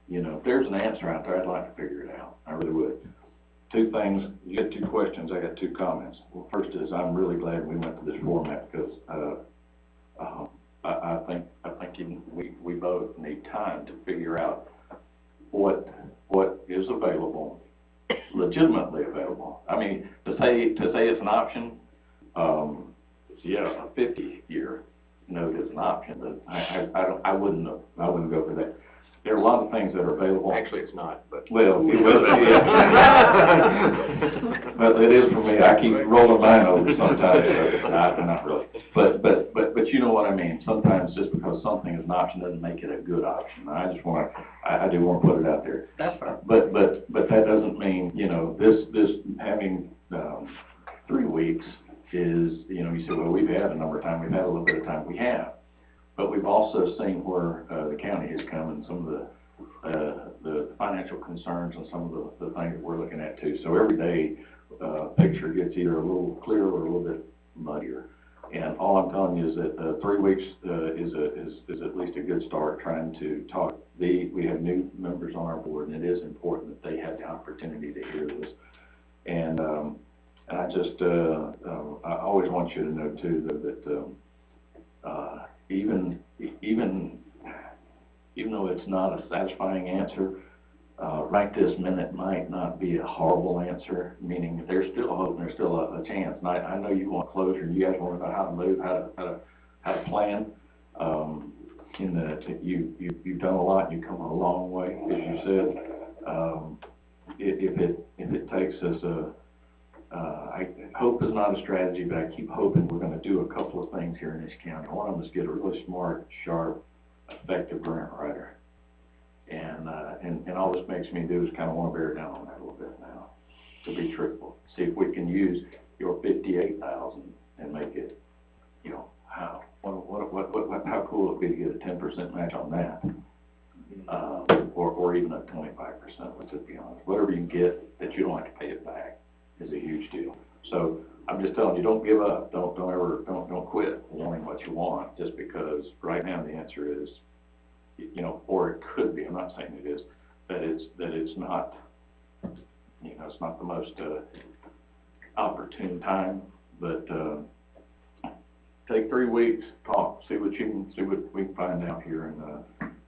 you know, if there's an answer out there, I'd like to figure it out. I really would. Two things, you got two questions, I got two comments. Well, first is, I'm really glad we went to this format, because I think we both need time to figure out what is available, legitimately available. I mean, to say it's an option, yeah, a 50-year note is an option, but I wouldn't go for that. There are a lot of things that are available. Actually, it's not, but. Well, it will be. But it is for me. I keep rolling mine over sometimes, not really. But you know what I mean. Sometimes just because something is an option doesn't make it a good option. I do want to put it out there. That's fair. But that doesn't mean, you know, this having 3 weeks is, you know, you say, well, we've had a number of time, we've had a little bit of time, we have. But we've also seen where the county has come and some of the financial concerns and some of the things that we're looking at too. So every day, picture gets either a little clearer or a little bit muddier. And all I'm telling you is that 3 weeks is at least a good start trying to talk. We have new members on our board, and it is important that they have the opportunity to hear this. And I just I always want you to know too that even though it's not a satisfying answer, right this minute might not be a horrible answer, meaning there's still hope and there's still a chance. And I know you want closure, and you guys want to know how to move, how to plan. In that you've done a lot, you've come a long way, as you said. If it takes us hope is not a strategy, but I keep hoping we're going to do a couple of things here in this county. One of them is get a really smart, sharp, effective grant writer. And all this makes me do is kind of want to bear down on that a little bit now, to be truthful. See if we can use your 58,000 and make it, you know, how cool it would be to get a 10% match on that, or even a 25%. Let's just be honest. Whatever you can get that you don't have to pay it back is a huge deal. So I'm just telling you, don't give up. Don't quit wanting what you want just because right now the answer is, you know, or it could be. I'm not saying it is. That it's not. You know, it's not the most opportune time. But take 3 weeks, talk, see what we can find out here,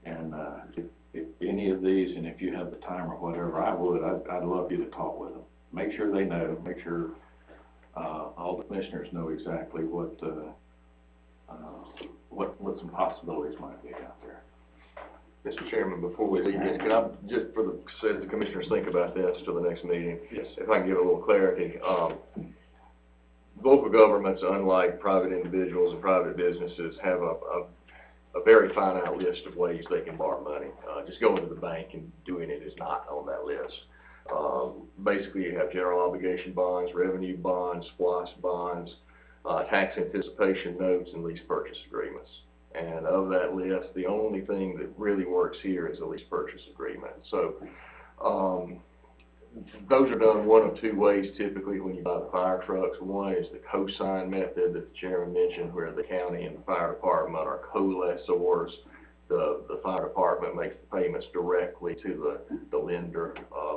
and if any of these, and if you have the time or whatever, I'd love you to talk with them. Make sure they know. Make sure all the commissioners know exactly what some possibilities might be out there. Mr. Chairman, before we leave this, can I, just for the commissioners think about this till the next meeting? Yes. If I can give a little clarity. Local governments, unlike private individuals and private businesses, have a very finite list of ways they can borrow money. Just going to the bank and doing it is not on that list. Basically, you have general obligation bonds, revenue bonds, SPLOST bonds, tax anticipation notes, and lease purchase agreements. And of that list, the only thing that really works here is a lease purchase agreement. So those are done one of two ways typically when you buy the fire trucks. One is the co-sign method that the chairman mentioned, where the county and the fire department are co-lessors. The fire department makes the payments directly to the lender,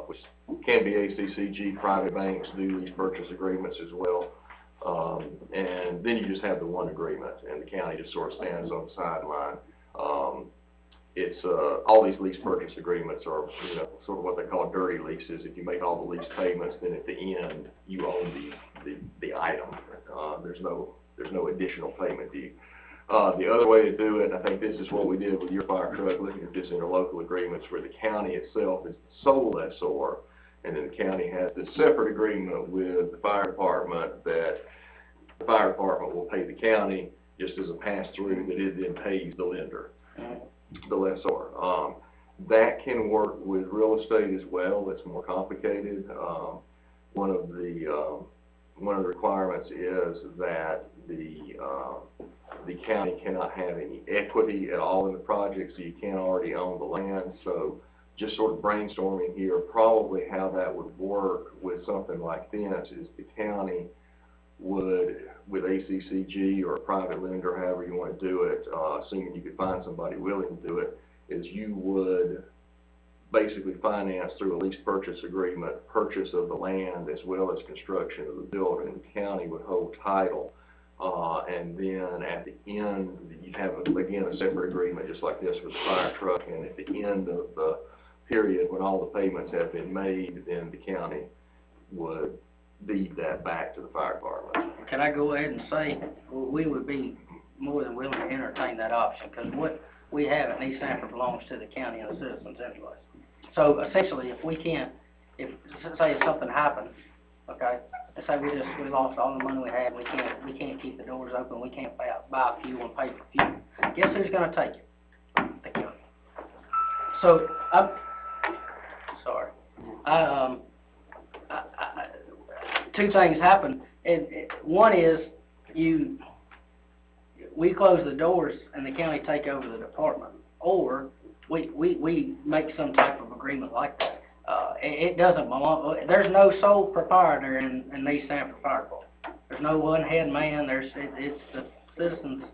which can be ACCG. Private banks do these purchase agreements as well. And then you just have the one agreement, and the county just sort of stands on the sideline. All these lease purchase agreements are, you know, sort of what they call dirty leases. If you make all the lease payments, then at the end you own the item. There's no additional payment due. The other way to do it, and I think this is what we did with your fire truck, looking at this interlocal agreements, where the county itself is the sole lessor, and then the county has this separate agreement with the fire department that the fire department will pay the county just as a pass-through, that it then pays the lender, the lessor. That can work with real estate as well. That's more complicated. One of the requirements is that the county cannot have any equity at all in the project, so you can't already own the land. So just sort of brainstorming here, probably how that would work with something like this is the county would, with ACCG or a private lender, however you want to do it, assuming you could find somebody willing to do it, is you would basically finance through a lease purchase agreement, purchase of the land as well as construction of the building. The county would hold title, and then at the end, you'd have, again, a separate agreement just like this with the fire truck, and at the end of the period when all the payments have been made, then the county would deed that back to the fire department. Can I go ahead and say, we would be more than willing to entertain that option, because what we have at East Sanford belongs to the county and the citizens anyways. So essentially, if we can't, say if something happened, okay, let's say we lost all the money we had, we can't keep the doors open, we can't buy fuel and pay for fuel. Guess who's gonna take it? The county. So, two things happen. One is we close the doors and the county take over the department, or we make some type of agreement like that. It doesn't belong. There's no sole proprietor in East Sanford Fire Department. There's no one head man. It's the citizens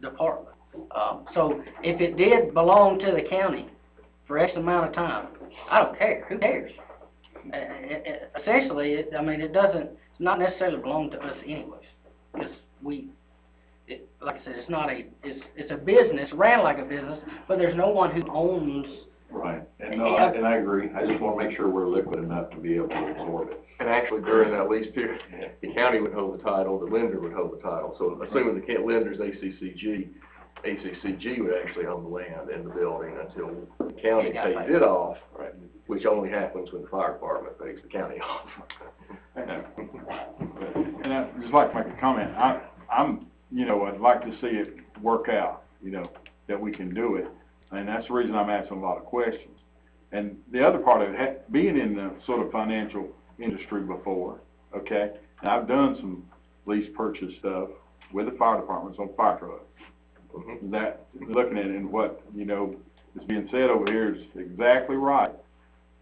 department. So if it did belong to the county for X amount of time, I don't care. Who cares? Essentially, it doesn't. It's not necessarily belong to us anyways, because like I said, it's not it's a business, ran like a business, but there's no one who owns. Right, and I agree. I just want to make sure we're liquid enough to be able to absorb it. And actually, during that lease period, the county would hold the title, the lender would hold the title. So assuming the lender's ACCG would actually own the land and the building until the county pays it off, right, which only happens when the fire department pays the county off. And I'd just like to make a comment. I'd like to see it work out, that we can do it. And that's the reason I'm asking a lot of questions. And the other part of it, being in the sort of financial industry before, okay, and I've done some lease purchase stuff with the fire departments on fire trucks. Mm-hmm. That, looking at it and what, is being said over here is exactly right.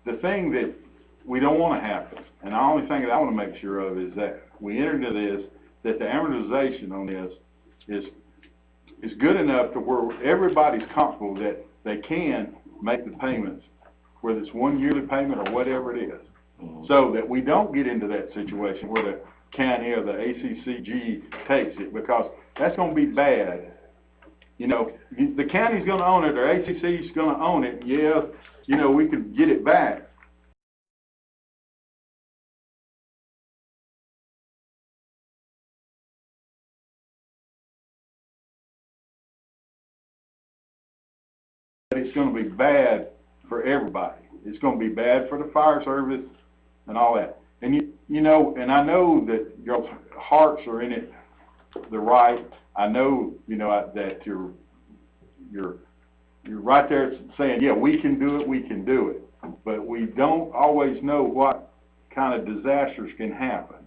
The thing that we don't want to happen, and the only thing that I want to make sure of is that we enter into this, that the amortization on this is good enough to where everybody's comfortable that they can make the payments, whether it's one yearly payment or whatever it is, so that we don't get into that situation where the county or the ACCG takes it, because that's going to be bad. The county's going to own it, or ACC's going to own it. Yeah, we could get it back. It's going to be bad for everybody. It's going to be bad for the fire service and all that. And and I know that your hearts are in it the right. I know, that you're right there saying, yeah, we can do it. But we don't always know what kind of disasters can happen.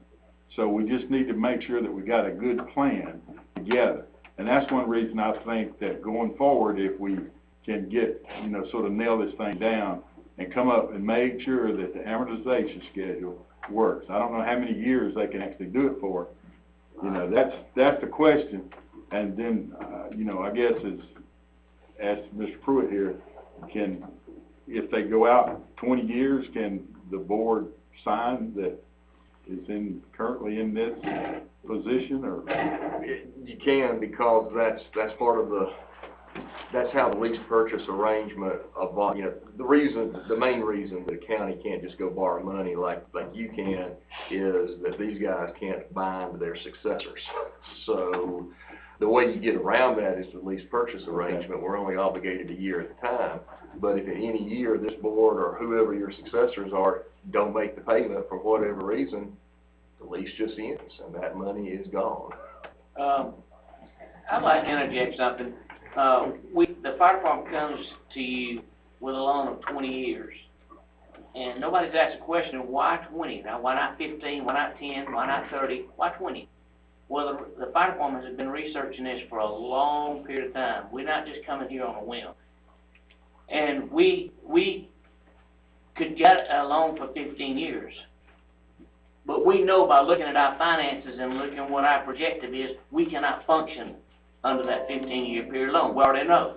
So we just need to make sure that we got a good plan together. And that's one reason I think that going forward, if we can get, sort of nail this thing down and come up and make sure that the amortization schedule works. I don't know how many years they can actually do it for. That's the question. And then, I guess as Mr. Pruitt here, if they go out 20 years, can the board sign that is currently in this position, or? You can, because that's part of that's how the lease purchase arrangement of, the main reason the county can't just go borrow money like you can is that these guys can't bind their successors. So the way you get around that is the lease purchase arrangement. We're only obligated a year at a time. But if in any year this board or whoever your successors are don't make the payment for whatever reason, the lease just ends and that money is gone. I'd like to interject something. The fire department comes to you with a loan of 20 years. And nobody's asked the question, why 20? Now, why not 15, why not 10, why not 30, why 20? Well, the fire department has been researching this for a long period of time. We're not just coming here on a whim. And we could get a loan for 15 years. But we know by looking at our finances and looking at what our projected is, we cannot function under that 15-year period loan. We already know.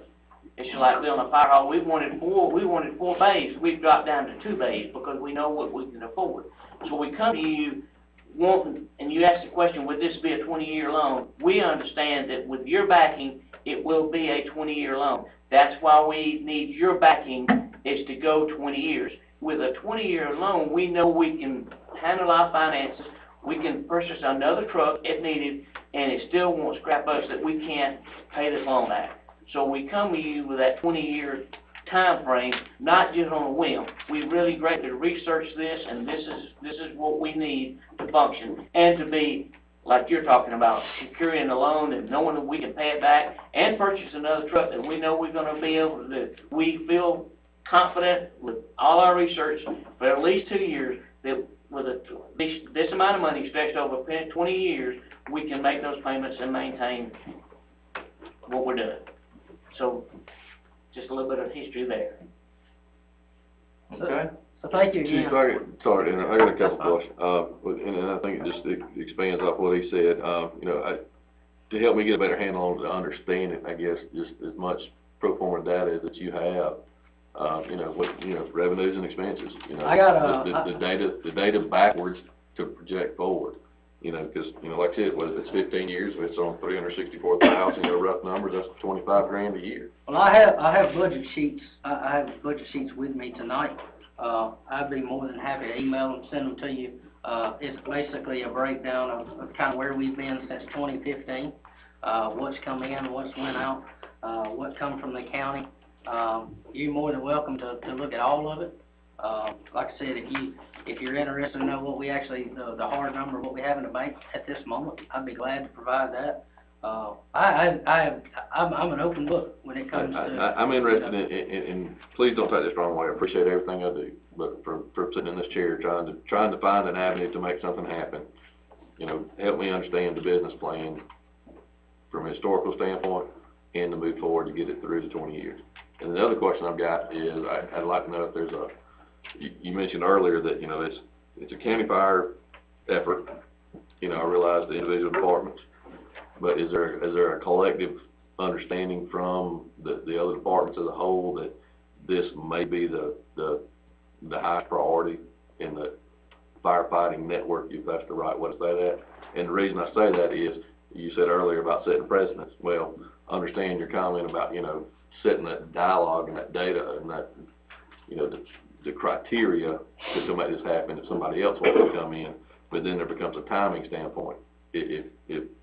It's just like building a fire hall. We wanted four bays. We've dropped down to 2 bays because we know what we can afford. So we come to you wanting, and you ask the question, would this be a 20-year loan? We understand that with your backing, it will be a 20-year loan. That's why we need your backing, is to go 20 years. With a 20-year loan, we know we can handle our finances. We can purchase another truck if needed, and it still won't scrap us that we can't pay this loan back. So we come to you with that 20-year time frame, not just on a whim. We really greatly researched this, and this is what we need to function and to be, like you're talking about, securing the loan and knowing that we can pay it back and purchase another truck that we know we're going to be able to do. We feel confident with all our research for at least 2 years that with this amount of money stretched over 20 years, we can make those payments and maintain what we're doing. So, just a little bit of history there. Okay. So thank you again. Chief, sorry, and I got a couple questions, and I think it just expands off what he said. To help me get a better handle on it, to understand it, I guess, just as much pro forma data that you have, revenues and expenses, I got the data backwards to project forward, because, like I said, whether it's 15 years, if it's on 364,000, rough numbers, that's 25 grand a year. Well, I have budget sheets. I have budget sheets with me tonight. I'd be more than happy to email and send them to you. It's basically a breakdown of kind of where we've been since 2015, what's come in, what's went out, what come from the county. You're more than welcome to look at all of it. Like I said, if you're interested to know what we actually, the hard number, what we have in the bank at this moment, I'd be glad to provide that. I'm an open book when it comes to. I'm interested in, please don't take this the wrong way. I appreciate everything I do, but for sitting in this chair trying to find an avenue to make something happen, help me understand the business plan from a historical standpoint and to move forward to get it through the 20 years. And the other question I've got is, I'd like to know if there's you mentioned earlier that, it's a county fire effort. I realize the individual departments, but is there a collective understanding from the other departments as a whole that this may be the highest priority in the firefighting network, if that's the right way to say that? And the reason I say that is, you said earlier about setting precedents. Well, understand your comment about, setting that dialogue and that data and that, the criteria to make this happen if somebody else wants to come in. But then there becomes a timing standpoint. If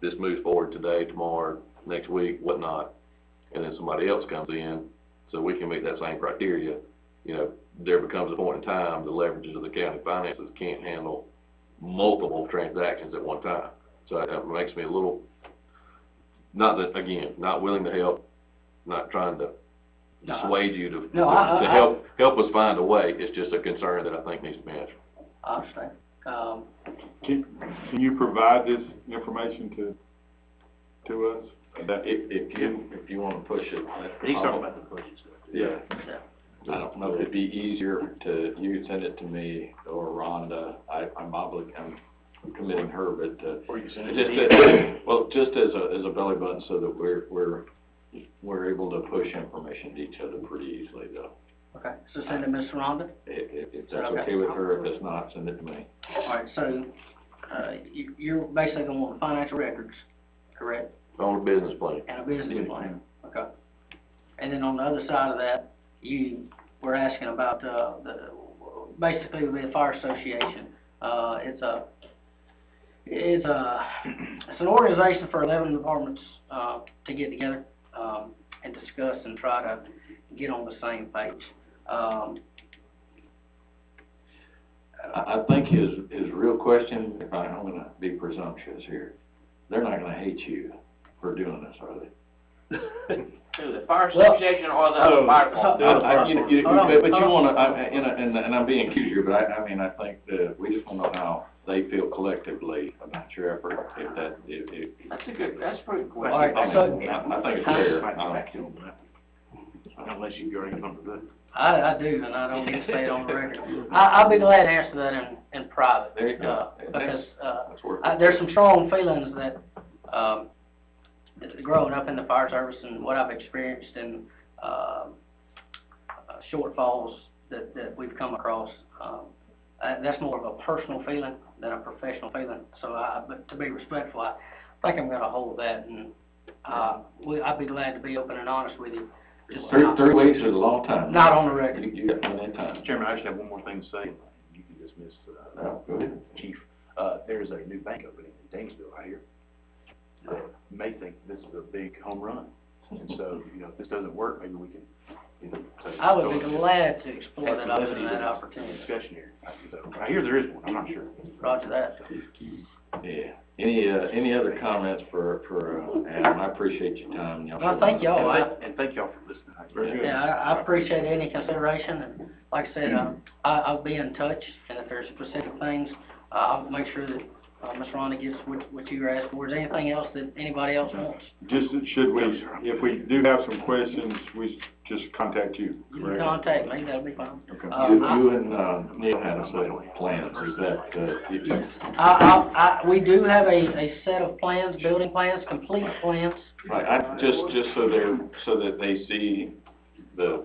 this moves forward today, tomorrow, next week, whatnot, and then somebody else comes in, so we can meet that same criteria, there becomes a point in time the leverages of the county finances can't handle multiple transactions at one time. So that makes me a little, not willing to help, not trying to dissuade you to help us find a way. It's just a concern that I think needs to be answered. I understand. Can you provide this information to us? If you want to push it. He's talking about the budget stuff. Yeah. I don't know if it'd be easier you could send it to me or Rhonda. I'm committing her, but Or you can send it to just as a belly button, so that we're able to push information to each other pretty easily, though. Okay, so send it to Ms. Rhonda? If that's okay with her. If it's not, send it to me. All right, so you're basically going to want financial records, correct? On a business plan. And a business plan, okay. And then on the other side of that, you were asking about basically the fire association. It's an organization for 11 departments to get together and discuss and try to get on the same page. I think his real question, if I'm going to be presumptuous here, they're not going to hate you for doing this, are they? Who, the fire Well- association or the other fire department? And I'm being cute here, but I mean, I think that we just wanna know how they feel collectively about your effort, That's a pretty good All right, question. I think it's fair. Unless you already come to that. I do, and I don't get to say it on the record. I'll be glad to answer that in private. There you go. Because, That's worth there's some strong feelings that, growing up in the fire service and what I've experienced and, shortfalls that we've come across, that's more of a personal feeling than a professional feeling. So but to be respectful, I think I'm gonna hold that, and, I'd be glad to be open and honest with you. Just 3 weeks is a long time. Not on the record. You got plenty of time. Chairman, I just have one more thing to say. You can dismiss, No, go ahead. Chief. There's a new bank opening in Dansville, I hear. May think this is a big home run. And so, you know, if this doesn't work, maybe we can, you know. I would be glad to explore that opportunity. Discussion here. I hear there is one, I'm not sure. Roger that. Yeah. Any other comments for Adam? I appreciate your time. Well, thank y'all. And thank y'all for listening. Very good. Yeah, I appreciate any consideration, and like I said, I'll be in touch, and if there's specific things, I'll make sure that, Ms. Rhonda gets what you were asking for. Is there anything else that anybody else wants? Just, should we, if we do have some questions, we just contact you, You can correct? contact me, that'll be fine. Okay. You and Neil had a set of plans. Is that, We do have a set of plans, building plans, complete plans. right, just so that they see the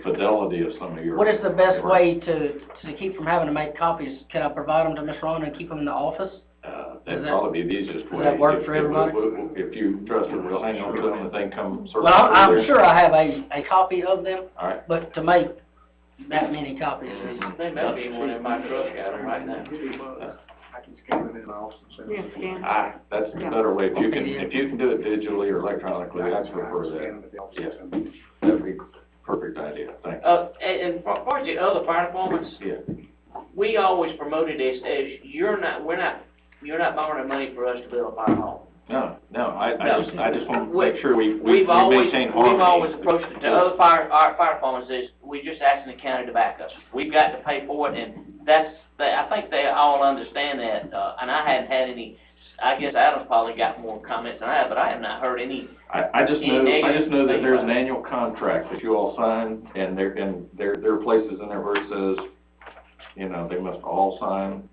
fidelity of some of your. What is the best way to keep from having to make copies? Can I provide them to Ms. Rhonda and keep them in the office? That'd probably be the easiest way. Does that work for everybody? If you trust her, we'll hang on to them and they come sort of. Well, I'm sure I have a copy of them, All right. but to make that many copies is. There may be one in my truck out right now. I can scan it in also. Yeah, scan. That's the better way. If you can do it digitally or electronically, I'd prefer that. Yeah, that'd be a perfect idea. Thank you. And as far as the other fire departments, Yeah. we always promoted this as you're not borrowing money for us to build a fire hall. No, I just want to make sure we We've always maintain harmony. approached it to other our fire departments is, we're just asking the county to back us. We've got to pay for it, and I think they all understand that, and I hadn't had any, I guess Adam's probably got more comments than I have, but I have not heard any. I just know that there's an annual contract that you all sign, and there are places in there where it says, you know, they must all sign.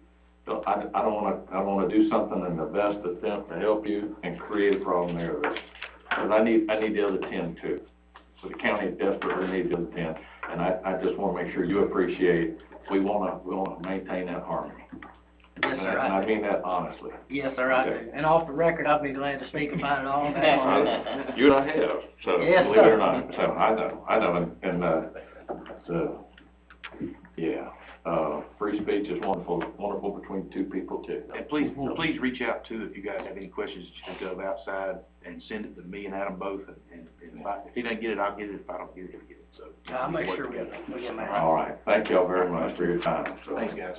So I don't wanna do something in the best attempt to help you and create a problem there, because I need the other 10 too. So the county desperately needs the other 10, and I just wanna make sure you appreciate, we wanna maintain that harmony. Yes, sir, And I I mean that honestly. Yes, sir, I do. And off the record, I'll be glad to speak about it all day long. You and I have, so Yes, believe it sir. or not, so I know, and so, yeah. Free speech is wonderful between two people too. And please reach out too, if you guys have any questions that you think of outside, and send it to me and Adam both, and if he doesn't get it, I'll get it, if I don't get it, he'll get it, so. I'll make sure we get mad. All right, thank y'all very much for your time. So, Thanks, guys.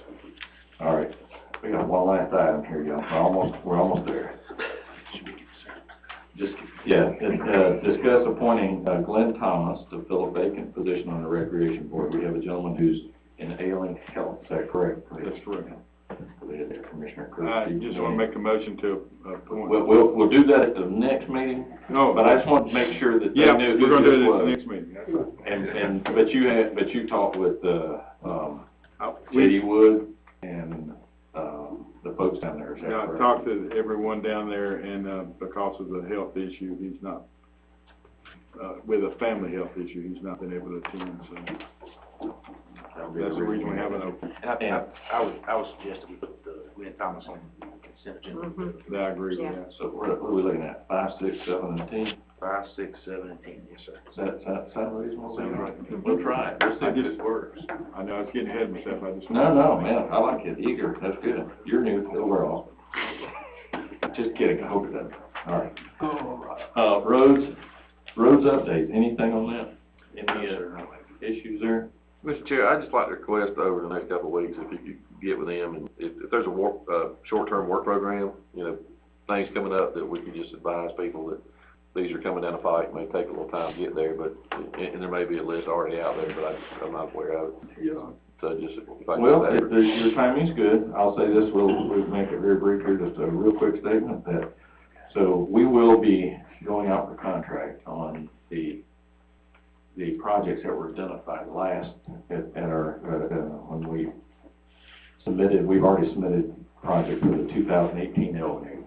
all right, we got one last item here, y'all, we're almost there. Discuss appointing Glenn Thomas to fill a vacant position on the Recreation Board. We have a gentleman who's in ailing health, is that correct? That's correct. Commissioner Cruz. I just want to make a motion to appoint. We'll do that at the next meeting, No, but I just want to make sure that they yeah, knew we're who gonna do this it at the was. next meeting. That's right. But you talked with, J.D. Wood and, the folks down there, is that Yeah, I correct? talked to everyone down there, and, because of the health issue, he's not, with a family health issue, he's not been able to attend, so. That's the reason we have an open. And I would suggest that we put Glenn Thomas on consent agenda. I agree with Yeah. that. So what are we looking at, 5, 6, 7, and 10? 5, 6, 7, and 10, yes, sir. Does that sound reasonable? Sounds right. We'll try it, we'll see if this works. I know, I was getting ahead of myself, I just. No, man, I like it, eager, that's good. You're new overall. Just kidding, I hope it doesn't. All right. Roads update, anything on that? Any, issues there? Mr. Chair, I'd just like to request over the next couple of weeks, if you could get with them, and if there's a short-term work program, you know, things coming up that we can just advise people that these are coming down the pike, it may take a little time to get there, but, and there may be a list already out there, but I'm not aware of it. Yeah. So just, if I can Well, get if your timing's good, I'll say this, we'll make it very brief here, just a real quick statement that, so we will be going out for contract on the projects that were identified last at our, when we submitted, we've already submitted projects for the 2018 LNA.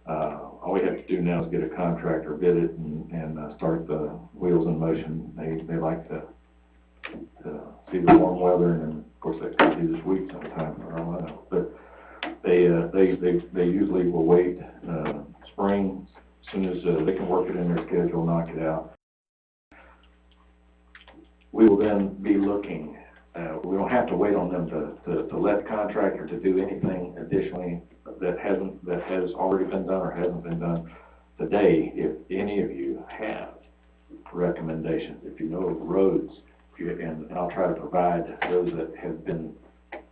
All we have to do now is get a contractor, bid it, and start the wheels in motion. They like to see the warm weather, and then, of course, that could be this week sometime, I don't know. But they usually will wait, spring, as soon as they can work it in their schedule, knock it out. We will then be looking, we don't have to wait on them to let the contractor to do anything additionally that has already been done or hasn't been done today. If any of you have recommendations, if you know of roads, and I'll try to provide those that have been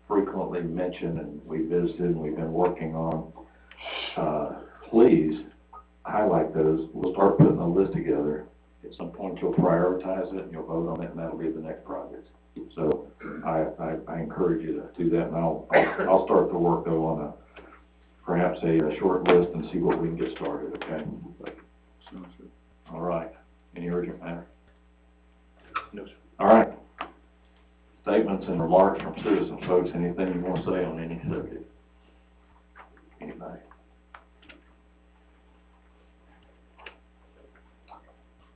frequently mentioned and we visited and we've been working on, please highlight those. We'll start putting a list together. At some point you'll prioritize it and you'll vote on it, and that'll be the next project. So I encourage you to do that, and I'll start the work though on perhaps a short list and see what we can get started, okay? Sounds good. All right. Any urgent matter? No, sir. All right. Statements and remarks from citizens, folks. Anything you want to say on any subject? Anybody?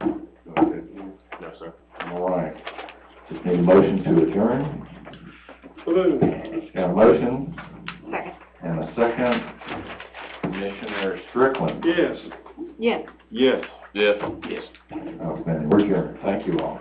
No, sir. All right. Just need a motion to adjourn. Got a motion Second. and a second. Commissioner Strickland. Yes. Yes. Yes. Yes. Outstanding. We're adjourned. Thank you all.